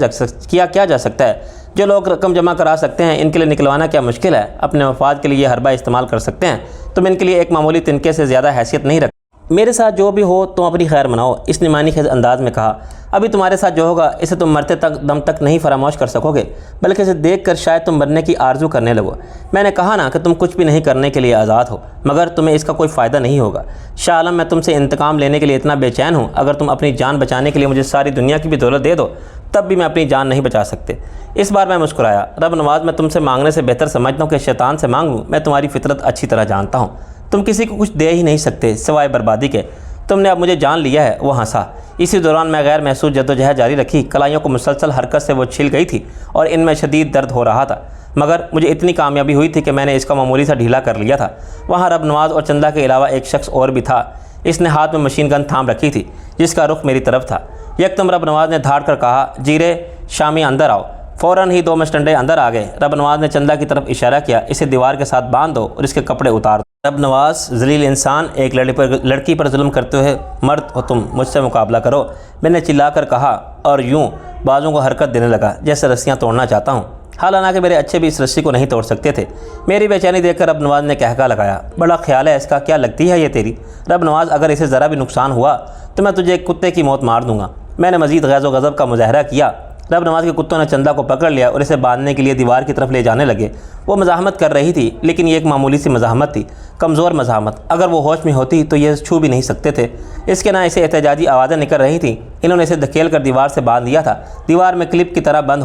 जा सकता है? जो लोग रकम जमा करा सकते हैं, इनके लिए निकलवाना क्या मुश्किल है? अपने मफाद के लिए हरबा इस्तेमाल कर सकते हैं। तुम इनके लिए एक मामूली तिनके से ज़्यादा हैसियत नहीं रखते। मेरे साथ जो भी हो तुम अपनी खैर मनाओ, इसने मानी खेज अंदाज में कहा। अभी तुम्हारे साथ जो होगा इसे तुम मरते तक दम तक नहीं फरामोश कर सकोगे, बल्कि इसे देखकर शायद तुम मरने की आरजू करने लगो। मैंने कहा ना कि तुम कुछ भी नहीं करने के लिए आज़ाद हो, मगर तुम्हें इसका कोई फ़ायदा नहीं होगा। शाह आलम, मैं तुमसे इंतकाम लेने के लिए इतना बेचैन हूँ। अगर तुम अपनी जान बचाने के लिए मुझे सारी दुनिया की भी दौलत दे दो, तब भी मैं अपनी जान नहीं बचा सकते। इस बार मैं मुस्कुराया। रब नवाज़, मैं तुमसे मांगने से बेहतर समझता हूँ कि शैतान से मांगूँ। मैं तुम्हारी फितरत अच्छी तरह जानता हूँ। तुम किसी को कुछ दे ही नहीं सकते सिवाय बर्बादी के। तुमने अब मुझे जान लिया है। वो हंसा। इसी दौरान मैं गैर महसूस जद्दोजहद जारी रखी। कलाइयों को मुसलसल हरकत से वो छिल गई थी और इनमें शदीद दर्द हो रहा था, मगर मुझे इतनी कामयाबी हुई थी कि मैंने इसका मामूली सा ढीला कर लिया था। वहाँ रब नवाज़ और चंदा के अलावा एक शख्स और भी था। इसने हाथ में मशीन गन थाम रखी थी, जिसका रुख मेरी तरफ था। यकदम रब नवाज़ ने धाड़ कर कहा, जीरे शामी अंदर आओ। फ़ौरन ही 2 मस्टंडे अंदर आ गए। रब नवाज़ ने चंदा की तरफ इशारा किया, इसे दीवार के साथ बांध दो और इसके कपड़े उतार दो। रब नवाज़, जलील इंसान, एक लड़की पर जुल्म करते हुए मर्द हो तुम, मुझसे मुकाबला करो। मैंने चिल्लाकर कहा और यूं बाजों को हरकत देने लगा जैसे रस्सियाँ तोड़ना चाहता हूँ। हालांकि मेरे अच्छे भी इस रस्सी को नहीं तोड़ सकते थे। मेरी बेचैनी देखकर रब नवाज़ ने कहका लगाया, बड़ा ख्याल है इसका, क्या लगती है ये तेरी? रब नवाज़, अगर इसे ज़रा भी नुकसान हुआ तो मैं तुझे एक कुत्ते की मौत मार दूंगा। मैंने मज़ीद गैज़ो गज़ब का मुजाहरा किया। रब नवाज़ के कुत्तों ने चंदा को पकड़ लिया और इसे बांधने के लिए दीवार की तरफ ले जाने लगे। वो मज़ाहमत कर रही थी, लेकिन ये एक मामूली सी मज़ाहमत थी, कमज़ोर मज़ाहमत। अगर वो होश में होती तो ये छू भी नहीं सकते थे। इसके ना इसे एहतजाजी आवाज़ें निकल रही थी। इन्होंने इसे धकेल कर दीवार से बांध दिया था। दीवार में क्लिप की तरह बंद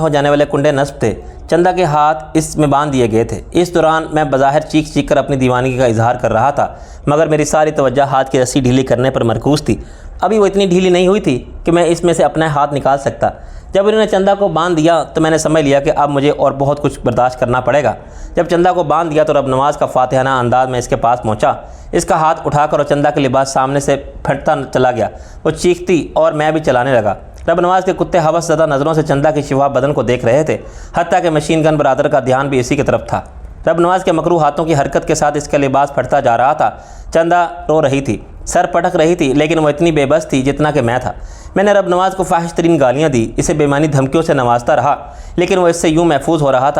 हो जाने वाले कुंडे नस्ब थे। चंदा के हाथ इसमें बांध दिए गए थे। इस दौरान मैं बज़ाहिर चीख कर अपनी दीवानगी का इजहार कर रहा था, मगर मेरी सारी तवज्जो हाथ की रस्सी ढीली करने पर मरकूज़ थी। अभी वो इतनी ढीली नहीं हुई थी कि मैं इसमें से अपना हाथ निकाल सकता। जब उन्होंने चंदा को बांध दिया तो मैंने समझ लिया कि अब मुझे और बहुत कुछ बर्दाश्त करना पड़ेगा। जब चंदा को बांध दिया तो रब नवाज़ का फातिहाना अंदाज में इसके पास पहुंचा। इसका हाथ उठाकर और चंदा के लिबास सामने से फटता चला गया। वो चीखती और मैं भी चलाने लगा। रब नवाज़ के कुत्ते हवसज़दा नज़रों से चंदा के शिफा बदन को देख रहे थे, हत्ता कि मशीन गन बरादर का ध्यान भी इसी की तरफ था। रब नवाज़ के मकरू हाथों की हरकत के साथ इसका लिबास फटता जा रहा था। चंदा रो रही थी, सर पटक रही थी, लेकिन वो इतनी बेबस थी जितना कि मैं था। मैंने रब नवाज़ को फाहिश तरीन गालियाँ दी, इसे बेमानी धमकियों से नवाजता रहा, लेकिन वो इससे यूँ महफूज हो रहा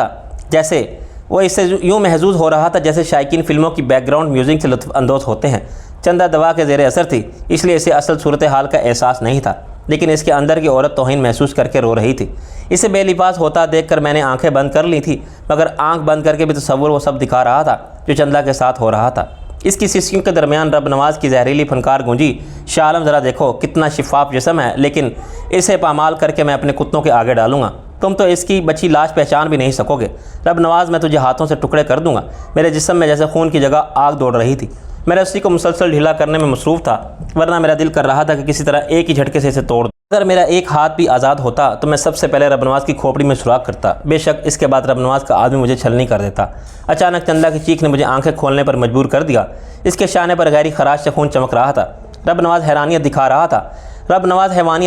था जैसे शायकीन फिल्मों की बैकग्राउंड म्यूज़िक से लुत्फ़ अंदोज़ होते हैं। चंदा दवा के ज़ेर असर थी, इसलिए इसे असल सूरत हाल का एहसास नहीं था, लेकिन इसके अंदर की औरत तौहीन महसूस करके रो रही थी। इसे बेलिबास होता देखकर मैंने आंखें बंद कर ली थी, मगर आंख बंद करके भी तसव्वुर वो सब दिखा रहा था जो चंदा के साथ हो रहा था। इसकी सिस्कियों के दरमियान रब नवाज़ की जहरीली फनकार गूंजी, शाह आलम ज़रा देखो कितना शिफाफ जिस्म है, लेकिन इसे पामाल करके मैं अपने कुत्तों के आगे डालूंगा। तुम तो इसकी बची लाश पहचान भी नहीं सकोगे। रब नवाज़, मैं तुझे हाथों से टुकड़े कर दूंगा। मेरे जिस्म में जैसे खून की जगह आग दौड़ रही थी। मैं रस्सी को मुसलसल ढीला करने में मसरूफ़ था, वरना मेरा दिल कर रहा था कि किसी तरह एक ही झटके से इसे तोड़। अगर मेरा एक हाथ भी आज़ाद होता तो मैं सबसे पहले रब नवाज़ की खोपड़ी में सुराख करता। बेशक इसके बाद रब नवाज़ का आदमी मुझे छलनी कर देता। अचानक चंदा की चीख ने मुझे आंखें खोलने पर मजबूर कर दिया। इसके शाने पर गहरी खराश से खून चमक रहा था। रब नवाज़ हैवानियत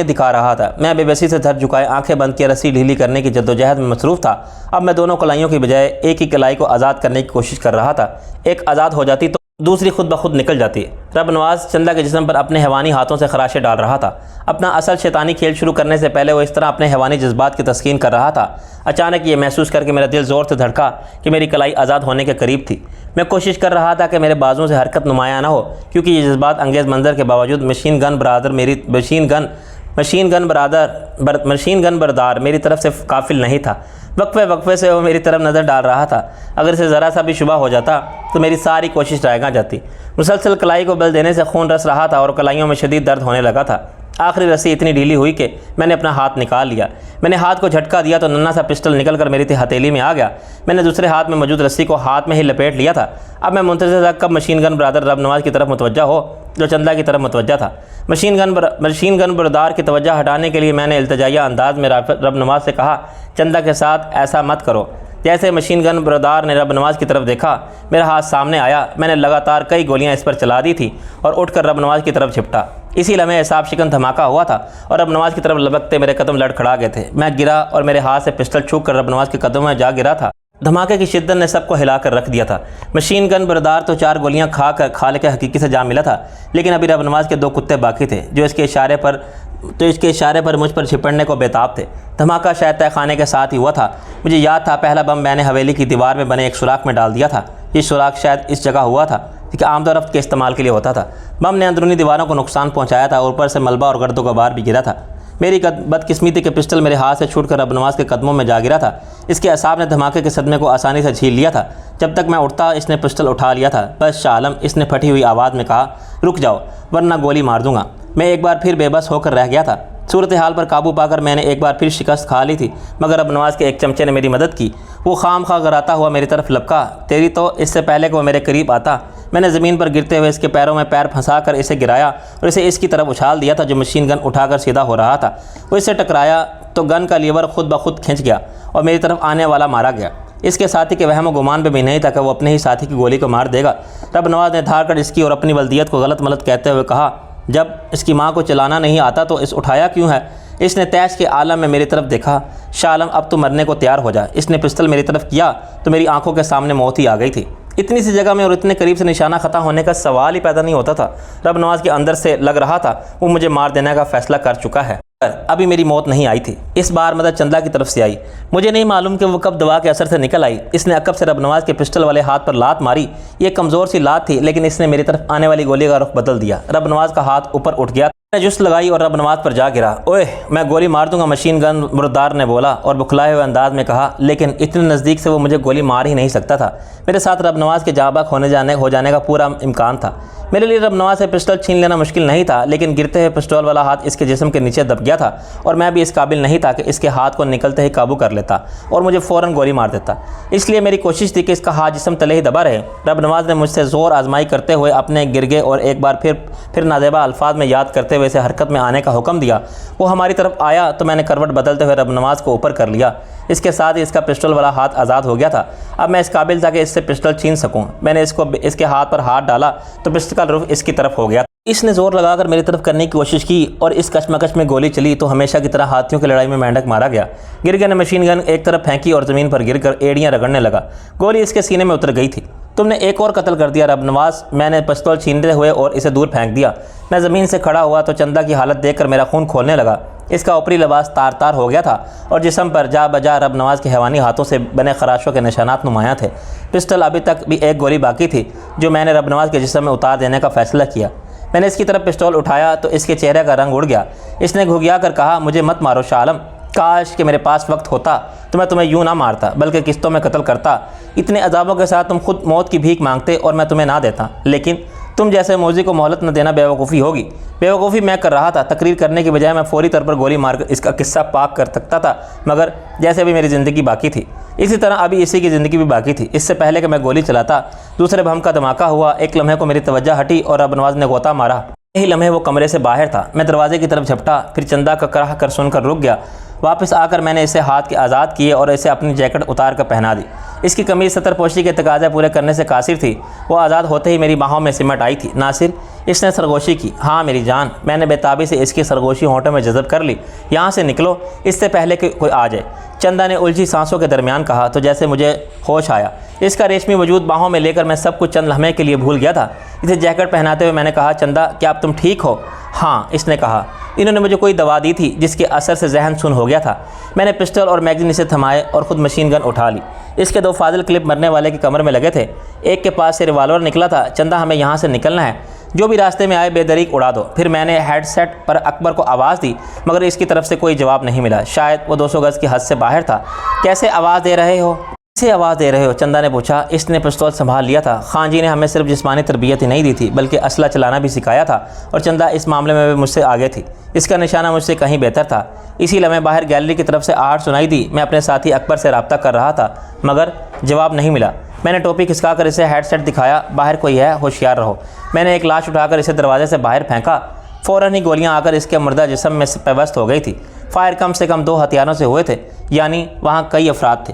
दिखा रहा था। मैं बेबसी से धर झुकाए आंखें बंद किए रस्सी ढीली करने की जद्दोजहद में मसरूफ़ था। अब मैं दोनों कलाइयों की बजाय एक ही कलाई को आज़ाद करने की कोशिश कर रहा था। एक आज़ाद हो जाती तो दूसरी खुद ब खुद निकल जाती। रब नवाज चंदा के जिस्म पर अपने हैवानी हाथों से खराशे डाल रहा था। अपना असल शैतानी खेल शुरू करने से पहले वो इस तरह अपने हैवानी जज्बात की तस्कीन कर रहा था। अचानक ये महसूस करके मेरा दिल ज़ोर से धड़का कि मेरी कलाई आज़ाद होने के करीब थी। मैं कोशिश कर रहा था कि मेरे बाजुओं से हरकत नुमाया ना हो, क्योंकि ये जज्बात अंगेज़ मंजर के बावजूद मशीन गन बरदार मेरी तरफ से काफिल नहीं था। वक्फे वक्फे से वो मेरी तरफ नज़र डाल रहा था। अगर इसे ज़रा सा भी शुबा हो जाता तो मेरी सारी कोशिश रायगा जाती। मुसलसल कलाई को बल देने से खून रस रहा था और कलाइयों में शदीद दर्द होने लगा था। आखिरी रस्सी इतनी ढीली हुई कि मैंने अपना हाथ निकाल लिया। मैंने हाथ को झटका दिया तो नन्हा सा पिस्टल निकल कर मेरी हथेली में आ गया। मैंने दूसरे हाथ में मौजूद रस्सी को हाथ में ही लपेट लिया था। अब मैं मुंतज़िर था कब मशीन गन बरदार रब नवाज की तरफ मुतवज्जा हो, जो चंदा की तरफ मुतवज्जा था। मशीन गन बरदार की तवज्जो हटाने के लिए मैंने इल्तिजाइया अंदाज में रब नवाज से कहा, चंदा के साथ ऐसा मत करो। जैसे मशीन गन बरदार ने रब नवाज की तरफ देखा, मेरा हाथ सामने आया। मैंने लगातार कई गोलियां इस पर चला दी थी और उठकर रब नवाज की तरफ झपटा। इसी लम्हे एहसाब शिकन धमाका हुआ था और रब नवाज की तरफ लपकते मेरे कदम लड़खड़ा गए थे। मैं गिरा और मेरे हाथ से पिस्टल छूट कर रब नवाज के कदमों में जा गिरा था। धमाके की शिद्दत ने सबको हिलाकर रख दिया था। मशीन गन बरदार तो 4 गोलियां खा लेकर हकीकी से जा मिला था, लेकिन अभी रब नवाज के 2 कुत्ते बाकी थे जो इसके इशारे पर मुझ पर छिपड़ने को बेताब थे। धमाका शायद तहखाने के साथ ही हुआ था। मुझे याद था पहला बम मैंने हवेली की दीवार में बने एक सुराख में डाल दिया था। ये सुराख शायद इस जगह हुआ था कि आमदो रफ्त के इस्तेमाल के लिए होता था। बम ने अंदरूनी दीवारों को नुकसान पहुंचाया था और ऊपर से मलबा और गर्दो गुबार भी गिरा था। मेरी बदकिस्मती के पिस्टल मेरे हाथ से छूटकर रब नवाज के कदमों में जा गिरा था। इसके असाब ने धमाके के सदमे को आसानी से झील लिया था। जब तक मैं उठता इसने पिस्टल उठा लिया था। बस शाह आलम, इसने फटी हुई आवाज़ में कहा, रुक जाओ वरना गोली मार दूंगा। मैं एक बार फिर बेबस होकर रह गया था। सूरत हाल पर काबू पाकर मैंने एक बार फिर शिकस्त खा ली थी, मगर रब नवाज के एक चमचे ने मेरी मदद की। वो खाम खा कराता हुआ मेरी तरफ लपका, तेरी तो इससे पहले कि वो मेरे करीब आता मैंने ज़मीन पर गिरते हुए इसके पैरों में पैर फंसा कर इसे गिराया और इसे इसकी तरफ उछाल दिया था जो मशीन गन उठाकर सीधा हो रहा था। वो इससे टकराया तो गन का लीवर खुद ब खुद खिंच गया और मेरी तरफ आने वाला मारा गया। इसके साथी के वहम गुमान पे भी नहीं था कि वो अपने ही साथी की गोली को मार देगा। रब नवाज ने धार कर इसकी और अपनी बल्दियत को गलत मलत कहते हुए कहा, जब इसकी माँ को चलाना नहीं आता तो इस उठाया क्यों है। इसने तैश के आलम में मेरी तरफ देखा। शाह आलम, अब तो मरने को तैयार हो जा। इसने पिस्टल मेरी तरफ किया तो मेरी आंखों के सामने मौत ही आ गई थी। इतनी सी जगह में और इतने करीब से निशाना खता होने का सवाल ही पैदा नहीं होता था। रब नवाज के अंदर से लग रहा था वो मुझे मार देने का फैसला कर चुका है। अभी मेरी मौत नहीं आई थी। इस बार मदद चंदा की तरफ से आई। मुझे नहीं मालूम कि वो कब दवा के असर से निकल आई। इसने अकब से रब नवाज के पिस्टल वाले हाथ पर लात मारी। ये कमज़ोर सी लात थी, लेकिन इसने मेरी तरफ आने वाली गोली का रुख बदल दिया। रब नवाज का हाथ ऊपर उठ गया। मैंने जुस्त लगाई और रब नवाज पर जा गिरा। ओए, मैं गोली मार दूंगा, मशीन गन बरदार ने बोला और बुखलाए हुए अंदाज में कहा, लेकिन इतने नज़दीक से वो मुझे गोली मार ही नहीं सकता था। मेरे साथ रब नवाज के जाबाक हो जाने का पूरा इम्कान था। मेरे लिए रब नवाज से पिस्टल छीन लेना मुश्किल नहीं था, लेकिन गिरते हुए पिस्टल वाला हाथ इसके जिस्म के नीचे दब गया था और मैं भी इस काबिल नहीं था कि इसके हाथ को निकलते ही काबू कर लेता और मुझे फ़ौरन गोली मार देता। इसलिए मेरी कोशिश थी कि इसका हाथ जिस्म तले ही दबा रहे। रब नवाज ने मुझसे ज़ोर आजमाई करते हुए अपने गिरगे और एक बार फिर नाजेबा अल्फाज में याद करते हुए इसे हरकत में आने का हुक्म दिया। वो हमारी तरफ आया तो मैंने करवट बदलते हुए रब नवाज को ऊपर कर लिया। इसके साथ ही इसका पिस्टल वाला हाथ आज़ाद हो गया था। अब मैं इस काबिल था कि इससे पिस्टल छीन सकूं। मैंने इसके हाथ पर हाथ डाला तो पिस्टल का रुख इसकी तरफ हो गया। इसने ज़ोर लगाकर मेरी तरफ करने की कोशिश की और इस कशमकश में गोली चली तो हमेशा की तरह हाथियों की लड़ाई में मेंढक मारा गया। गिरगे ने मशीन गन एक तरफ फेंकी और ज़मीन पर गिरकर एड़ियाँ रगड़ने लगा। गोली इसके सीने में उतर गई थी। तुमने एक और कत्ल कर दिया रब नवाज। मैंने पिस्तौल छीनते हुए और इसे दूर फेंक दिया। मैं ज़मीन से खड़ा हुआ तो चंदा की हालत देखकर मेरा खून खोलने लगा। इसका ऊपरी लिबास तार तार हो गया था और जिस्म पर जा बजा रब नवाज के हैवानी हाथों से बने खराशों के निशानात नुमायाँ थे। पिस्टल अभी तक भी एक गोली बाकी थी जो मैंने रब नवाज के जिस्म में उतार देने का फ़ैसला किया। मैंने इसकी तरफ पिस्तौल उठाया तो इसके चेहरे का रंग उड़ गया। इसने घुघिया कर कहा, मुझे मत मारो शाह आलम। काश कि मेरे पास वक्त होता तो मैं तुम्हें यूँ ना मारता बल्कि किस्तों में कत्ल करता। इतने अजाबों के साथ तुम खुद मौत की भीख मांगते और मैं तुम्हें ना देता, लेकिन तुम जैसे मौजी को मोहलत न देना बेवकूफ़ी होगी। बेवकूफ़ी मैं कर रहा था। तकरीर करने के बजाय मैं फौरी तौर पर गोली मारकर इसका किस्सा पाक कर सकता था, मगर जैसे अभी मेरी ज़िंदगी बाकी थी इसी तरह अभी इसी की ज़िंदगी भी बाकी थी। इससे पहले कि मैं गोली चलाता दूसरे बम का धमाका हुआ। एक लम्हे को मेरी तवज्जो हटी और रब नवाज ने गोता मारा। यही लम्हे वो कमरे से बाहर था। मैं दरवाजे की तरफ झपटा, फिर चंदा का कराह कर सुनकर रुक गया। वापस आकर मैंने इसे हाथ के आज़ाद किए और इसे अपनी जैकेट उतार कर पहना दी। इसकी कमीज़ सतरपोशी के तकाज़े पूरे करने से कासिर थी। वो आज़ाद होते ही मेरी बाहों में सिमट आई थी। नासिर, इसने सरगोशी की। हाँ मेरी जान। मैंने बेताबी से इसकी सरगोशी होंठों में जज़ब कर ली। यहाँ से निकलो, इससे पहले कि कोई आ जाए। चंदा ने उलझी सांसों के दरमियान कहा तो जैसे मुझे होश आया। इसका रेशमी वजूद बाहों में लेकर मैं सब कुछ चंद लम्हे के लिए भूल गया था। इसे जैकेट पहनाते हुए मैंने कहा, चंदा क्या अब तुम ठीक हो? हाँ, इसने कहा। इन्होंने मुझे कोई दवा दी थी जिसके असर से जहन सुन हो गया था। मैंने पिस्टल और मैगजीन इसे थमाए और ख़ुद मशीन गन उठा ली। इसके 2 फाजिल क्लिप मरने वाले की कमर में लगे थे। एक के पास से रिवाल्वर निकला था। चंदा, हमें यहाँ से निकलना है, जो भी रास्ते में आए बेदरीक उड़ा दो। फिर मैंने हेडसेट पर अकबर को आवाज़ दी, मगर इसकी तरफ से कोई जवाब नहीं मिला। शायद वो 200 गज़ की हद से बाहर था। कैसे आवाज़ दे रहे हो? किसे आवाज़ दे रहे हो? चंदा ने पूछा। इसने पिस्तौल संभाल लिया था। खान जी ने हमें सिर्फ जिस्मानी तरबियत ही नहीं दी थी, बल्कि असला चलाना भी सिखाया था, और चंदा इस मामले में भी मुझसे आगे थी। इसका निशाना मुझसे कहीं बेहतर था। इसी लम्हे बाहर गैलरी की तरफ से आहट सुनाई दी। मैं अपने साथी अकबर से रब्ता कर रहा था, मगर जवाब नहीं मिला। मैंने टोपी खिसका कर इसे हेडसेट दिखाया। बाहर कोई है, होशियार रहो। मैंने एक लाश उठाकर इसे दरवाजे से बाहर फेंका। फ़ौरन ही गोलियां आकर इसके मुर्दा जिस्म में पेवस्त हो गई थी। फायर कम से कम 2 हथियारों से हुए थे, यानी वहाँ कई अफराद थे।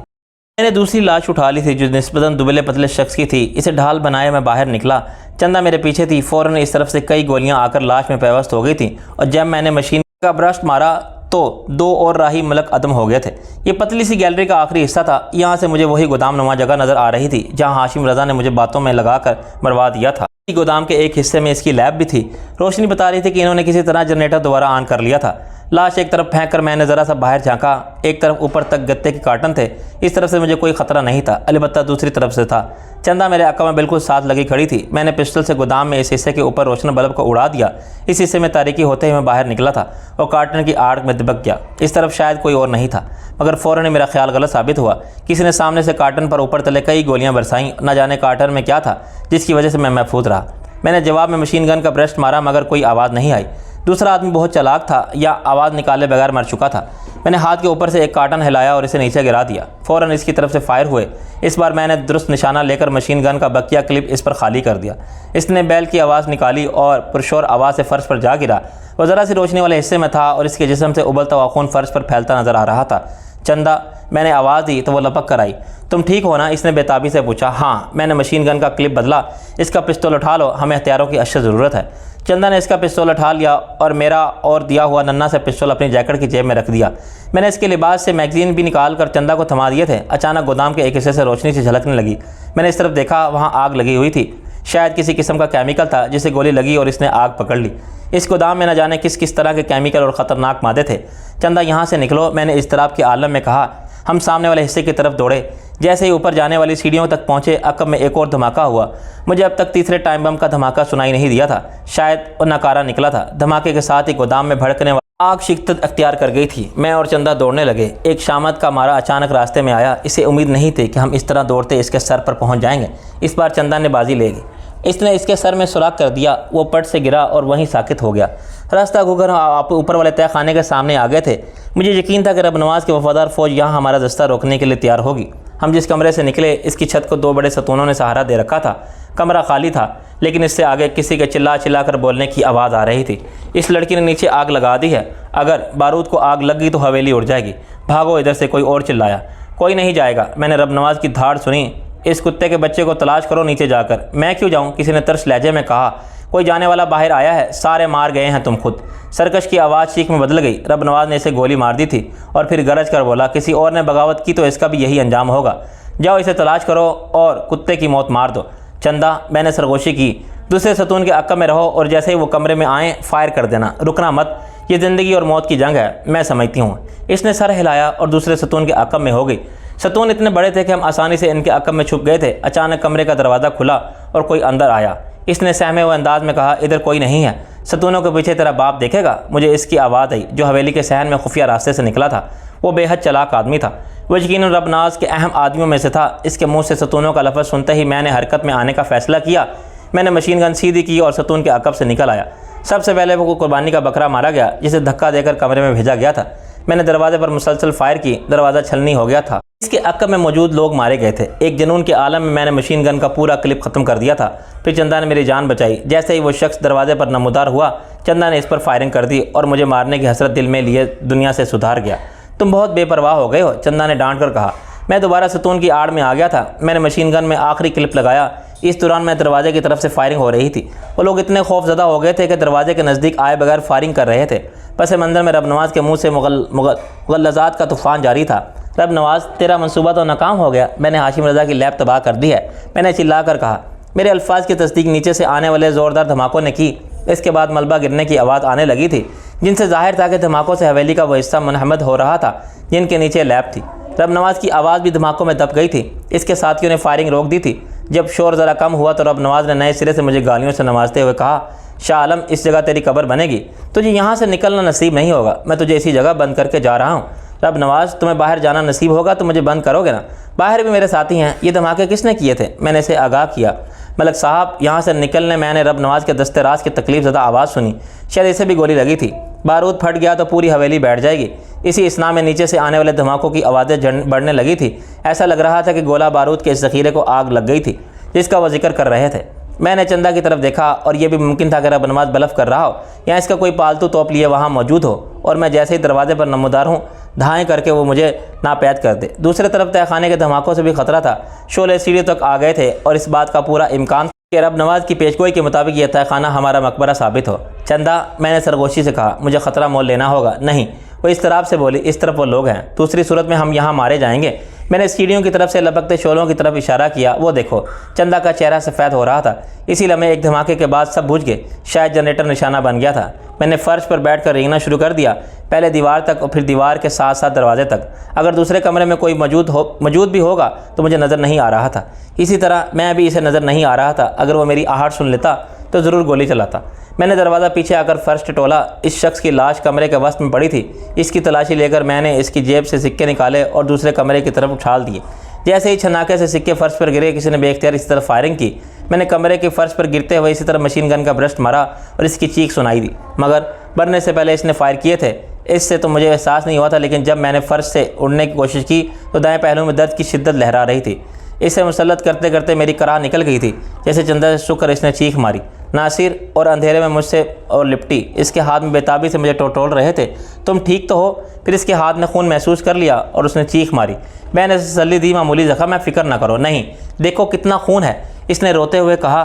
मैंने दूसरी लाश उठा ली थी जो निस्बतन दुबले पतले शख्स की थी। इसे ढाल बनाए मैं बाहर निकला। चंदा मेरे पीछे थी। फ़ौरन इस तरफ से कई गोलियां आकर लाश में पेवस्त हो गई थी, और जब मैंने मशीन का ब्रस्ट मारा तो 2 और राही मलक अदम हो गए थे। ये पतली सी गैलरी का आखिरी हिस्सा था। यहाँ से मुझे वही गोदाम नुमा जगह नज़र आ रही थी जहाँ हाशिम रज़ा ने मुझे बातों में लगाकर मरवा दिया था। गोदाम के एक हिस्से में इसकी लैब भी थी। रोशनी बता रही थी कि इन्होंने किसी तरह जनरेटर दोबारा ऑन कर लिया था। लाश एक तरफ फेंक कर मैंने ज़रा सा बाहर झांका। एक तरफ ऊपर तक गत्ते के कार्टन थे। इस तरफ से मुझे कोई ख़तरा नहीं था, अलबत्ता दूसरी तरफ से था। चंदा मेरे अक्का में बिल्कुल साथ लगी खड़ी थी। मैंने पिस्टल से गोदाम में इस हिस्से के ऊपर रोशन बल्ब को उड़ा दिया। इस हिस्से में तारीकी होते ही मैं बाहर निकला था और कार्टन की आड़ में दबक गया। इस तरफ शायद कोई और नहीं था, मगर फ़ौरन ही मेरा ख्याल गलत साबित हुआ। किसी ने सामने से कार्टन पर ऊपर तले कई गोलियाँ बरसाईं। न जाने कार्टन में क्या था जिसकी वजह से मैं महफूज रहा। मैंने जवाब में मशीन गन का ब्रस्ट मारा, मगर कोई आवाज़ नहीं आई। दूसरा आदमी बहुत चालाक था, या आवाज़ निकाले बगैर मर चुका था। मैंने हाथ के ऊपर से एक कार्टन हिलाया और इसे नीचे गिरा दिया। फ़ौरन इसकी तरफ से फायर हुए। इस बार मैंने दुरुस्त निशाना लेकर मशीन गन का बकिया क्लिप इस पर खाली कर दिया। इसने बैल की आवाज़ निकाली और पुरशोर आवाज़ से फ़र्श पर जा गिरा। वह ज़रा सी रोशनी वाले हिस्से में था और इसके जिस्म से उबलता हुआ खून फ़र्श पर फैलता नज़र आ रहा था। चंदा, मैंने आवाज़ दी तो वह लपक कर आई। तुम ठीक हो ना? इसने बेताबी से पूछा। हाँ। मैंने मशीन गन का क्लिप बदला। इसका पिस्तौल उठा लो, हमें हथियारों की अशद ज़रूरत है। चंदा ने इसका पिस्तौल उठा लिया और मेरा और दिया हुआ नन्ना से पिस्तौल अपनी जैकेट की जेब में रख दिया। मैंने इसके लिबास से मैगजीन भी निकाल कर चंदा को थमा दिए थे। अचानक गोदाम के एक हिस्से से रोशनी से झलकने लगी। मैंने इस तरफ देखा, वहाँ आग लगी हुई थी। शायद किसी किस्म का केमिकल था जिसे गोली लगी और इसने आग पकड़ ली। इस गोदाम में न जाने किस किस तरह के केमिकल और ख़तरनाक मादे थे। चंदा, यहाँ से निकलो, मैंने इज़्तिराब के आलम में कहा। हम सामने वाले हिस्से की तरफ दौड़े। जैसे ही ऊपर जाने वाली सीढ़ियों तक पहुँचे, अकब में एक और धमाका हुआ। मुझे अब तक तीसरे टाइम बम का धमाका सुनाई नहीं दिया था। शायद वो नकारा निकला था। धमाके के साथ ही गोदाम में भड़कने आग शिद्दत अख्तियार कर गई थी। मैं और चंदा दौड़ने लगे। एक शामत का मारा अचानक रास्ते में आया। इसे उम्मीद नहीं थी कि हम इस तरह दौड़ते इसके सर पर पहुँच जाएंगे। इस बार चंदा ने बाजी ले ली। इसने इसके सर में सुराख कर दिया। वो पट से गिरा और वहीं साकित हो गया। रास्ता घूकर आप ऊपर वाले तय खाने के सामने आ गए थे। मुझे यकीन था कि रब नवाज की वफादार फ़ौज यहाँ हमारा दस्ता रोकने के लिए तैयार होगी। हम जिस कमरे से निकले, इसकी छत को 2 बड़े सतूनों ने सहारा दे रखा था। कमरा खाली था, लेकिन इससे आगे किसी के चिल्ला चिल्ला कर बोलने की आवाज़ आ रही थी। इस लड़की ने नीचे आग लगा दी है। अगर बारूद को आग लग गई तो हवेली उड़ जाएगी। भागो इधर से, कोई और चिल्लाया। कोई नहीं जाएगा। मैंने रब नवाज की धाड़ सुनी। इस कुत्ते के बच्चे को तलाश करो नीचे जाकर। मैं क्यों जाऊं? किसी ने तरस लहजे में कहा। कोई जाने वाला बाहर आया है। सारे मार गए हैं तुम खुद। सरकश की आवाज़ चीख में बदल गई। रब नवाज ने इसे गोली मार दी थी और फिर गरज कर बोला, किसी और ने बगावत की तो इसका भी यही अंजाम होगा। जाओ इसे तलाश करो और कुत्ते की मौत मार दो। चंदा, मैंने सरगोशी की। दूसरे सतून के अक्का में रहो और जैसे ही वो कमरे में आए फायर कर देना। रुकना मत। ये ज़िंदगी और मौत की जंग है, मैं समझती हूँ। इसने सर हिलाया और दूसरे सतून के अक्का में हो गई। सतून इतने बड़े थे कि हम आसानी से इनके अक्का में छुप गए थे। अचानक कमरे का दरवाज़ा खुला और कोई अंदर आया। इसने सहमे हुए अंदाज में कहा, इधर कोई नहीं है। सतूनों के पीछे तेरा बाप देखेगा। मुझे इसकी आवाज़ आई जो हवेली के सहन में खुफिया रास्ते से निकला था। वो बेहद चालाक आदमी था। वो यकीनन रबनाज के अहम आदमियों में से था। इसके मुंह से सतूनों का लफ्ज़ सुनते ही मैंने हरकत में आने का फ़ैसला किया। मैंने मशीन गन सीधी की और सतून के अकब से निकल आया। सबसे पहले वो कुर्बानी का बकरा मारा गया जिसे धक्का देकर कमरे में भेजा गया था। मैंने दरवाजे पर मुसलसल फायर की। दरवाज़ा छलनी हो गया था। इसके अकब में मौजूद लोग मारे गए थे। एक जुनून के आलम में मैंने मशीन गन का पूरा क्लिप ख़त्म कर दिया था। फिर चंदा ने मेरी जान बचाई। जैसे ही वो शख्स दरवाजे पर नमूदार हुआ, चंदा ने इस पर फायरिंग कर दी और मुझे मारने की हसरत दिल में लिए दुनिया से सुधार गया। तुम बहुत बेपरवाह हो गए हो, चंदा ने डांट कर कहा। मैं दोबारा सतून की आड़ में आ गया था। मैंने मशीन गन में आखिरी क्लिप लगाया। इस दौरान मैं दरवाजे की तरफ से फायरिंग हो रही थी। वो लोग इतने खौफजदा हो गए थे कि दरवाजे के नज़दीक आए बगैर फायरिंग कर रहे थे। पस मंज़र में रब नवाज़ के मुँह से मुगल्लज़ात का तूफ़ान जारी था। रब नवाज़, तेरा मनसूबा तो नाकाम हो गया। मैंने हाशिम रज़ा की लैब तबाह कर दी है, मैंने चिल्ला कर कहा। मेरे अल्फाज की तस्दीक नीचे से आने वाले ज़ोरदार धमाकों ने की। इसके बाद मलबा गिरने की आवाज़ आने लगी थी, जिनसे जाहिर था कि धमाकों से हवेली का वो हिस्सा मुनहमद हो रहा था जिनके नीचे लैब थी। रब नवाज़ की आवाज़ भी धमाकों में दब गई थी। इसके साथियों ने फायरिंग रोक दी थी। जब शोर ज़रा कम हुआ तो रब नवाज़ ने नए सिरे से मुझे गालियों से नवाजते हुए कहा, शाह आलम, इस जगह तेरी कब्र बनेगी, तुझे यहाँ से निकलना नसीब नहीं होगा। मैं तुझे इसी जगह बंद करके जा रहा हूँ। रब नवाज़, तुम्हें बाहर जाना नसीब होगा तो मुझे बंद करोगे ना? बाहर भी मेरे साथी हैं। ये धमाके किसने किए थे? मैंने इसे आगाह किया। मलक साहब, यहाँ से निकलने मैंने रब नवाज़ के दस्ते राज की तकलीफ ज़दा आवाज़ सुनी। शायद इसे भी गोली लगी थी। बारूद फट गया तो पूरी हवेली बैठ जाएगी। इसी इसना में नीचे से आने वाले धमाकों की आवाज़ें बढ़ने लगी थी। ऐसा लग रहा था कि गोला बारूद के इस ज़ख़ीरे को आग लग गई थी जिसका वह जिक्र कर रहे थे। मैंने चंदा की तरफ देखा और यह भी मुमकिन था कि रब नवाज़ ब्लफ कर रहा हो या इसका कोई पालतू तोप लिए वहाँ मौजूद हो, और मैं जैसे ही दरवाजे पर नमदार हूँ धाएँ करके वो मुझे नापैद कर दे। दूसरी तरफ तहखाने के धमाकों से भी ख़तरा था। शोले सीढ़ी तक आ गए थे और इस बात का पूरा इम्कान कि रब नवाज़ की पेशगोई के मुताबिक यह तहखाना हमारा मकबरा साबित हो। चंदा, मैंने सरगोशी से कहा, मुझे ख़तरा मोल लेना होगा। नहीं, वो इस तरफ से बोली, इस तरफ वो लोग हैं, दूसरी सूरत में हम यहाँ मारे जाएंगे। मैंने सीढ़ियों की तरफ से लपकते शोलों की तरफ इशारा किया। वो देखो, चंदा का चेहरा सफ़ेद हो रहा था। इसी लम्हे एक धमाके के बाद सब बुझ गए। शायद जनरेटर निशाना बन गया था। मैंने फ़र्श पर बैठकर रेंगना शुरू कर दिया, पहले दीवार तक और फिर दीवार के साथ साथ दरवाजे तक। अगर दूसरे कमरे में कोई मौजूद भी होगा तो मुझे नज़र नहीं आ रहा था। इसी तरह मैं भी इसे नज़र नहीं आ रहा था। अगर वो मेरी आहट सुन लेता तो ज़रूर गोली चलाता। मैंने दरवाज़ा पीछे आकर फ़र्श टटोला। इस शख्स की लाश कमरे के वस्त में पड़ी थी। इसकी तलाशी लेकर मैंने इसकी जेब से सिक्के निकाले और दूसरे कमरे की तरफ उछाल दिए। जैसे ही छनाके से सिक्के फ़र्श पर गिरे, किसी ने बेख्तियार इस तरफ फायरिंग की। मैंने कमरे के फ़र्श पर गिरते हुए इसी तरह मशीन गन का ब्रस्ट मारा और इसकी चीख सुनाई दी, मगर मरने से पहले इसने फायर किए थे। इससे तो मुझे एहसास नहीं हुआ था, लेकिन जब मैंने फ़र्श से उड़ने की कोशिश की तो दाएँ पहलू में दर्द की शिद्दत लहरा रही थी। इसे मुसल्लत करते करते मेरी कराह निकल गई थी। जैसे चंदा से शुक्र इसने चीख मारी। नासिर और अंधेरे में मुझसे और लिपटी इसके हाथ में बेताबी से मुझे टटोल रहे थे। तुम ठीक तो हो? फिर इसके हाथ में खून महसूस कर लिया और उसने चीख मारी। मैंने तसल्ली दी, मामूली ज़ख़म है, फ़िक्र ना करो। नहीं, देखो कितना खून है, इसने रोते हुए कहा।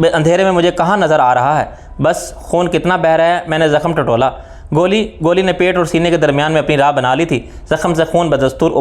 अंधेरे में मुझे कहाँ नज़र आ रहा है, बस खून कितना बह रहा है। मैंने ज़ख़म टटोला। गोली ने पेट और सीने के दरमियान में अपनी राह बना ली थी। ज़ख़म से खून बदस्तूर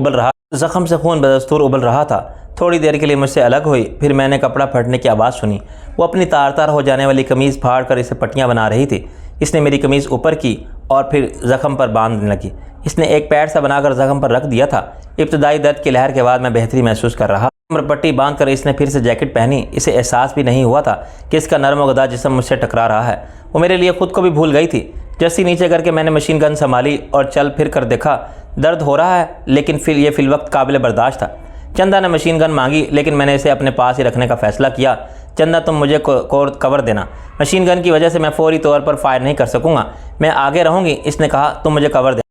उबल रहा था। थोड़ी देर के लिए मुझसे अलग हुई। फिर मैंने कपड़ा फटने की आवाज़ सुनी। वो अपनी तार तार हो जाने वाली कमीज़ फाड़ कर इसे पट्टियाँ बना रही थी। इसने मेरी कमीज़ ऊपर की और फिर ज़ख़म पर बांधने लगी। इसने एक पैर सा बनाकर ज़ख़म पर रख दिया था। इब्तदाई दर्द की लहर के बाद मैं बेहतरी महसूस कर रहा। कमर पट्टी बांध कर इसने फिर से जैकेट पहनी। इसे एहसास भी नहीं हुआ था कि इसका नरम गदा जिस्म मुझसे टकरा रहा है। वो मेरे लिए खुद को भी भूल गई थी। जस्सी नीचे करके मैंने मशीन गन संभाली और चल फिर कर देखा। दर्द हो रहा है, लेकिन फिर ये फिलवक्त काबिल बर्दाश्त था। चंदा ने मशीन गन मांगी, लेकिन मैंने इसे अपने पास ही रखने का फ़ैसला किया। चंदा, तुम मुझे कवर देना। मशीन गन की वजह से मैं फौरी तौर पर फायर नहीं कर सकूँगा। मैं आगे रहूँगी, इसने कहा। तुम मुझे कवर दे।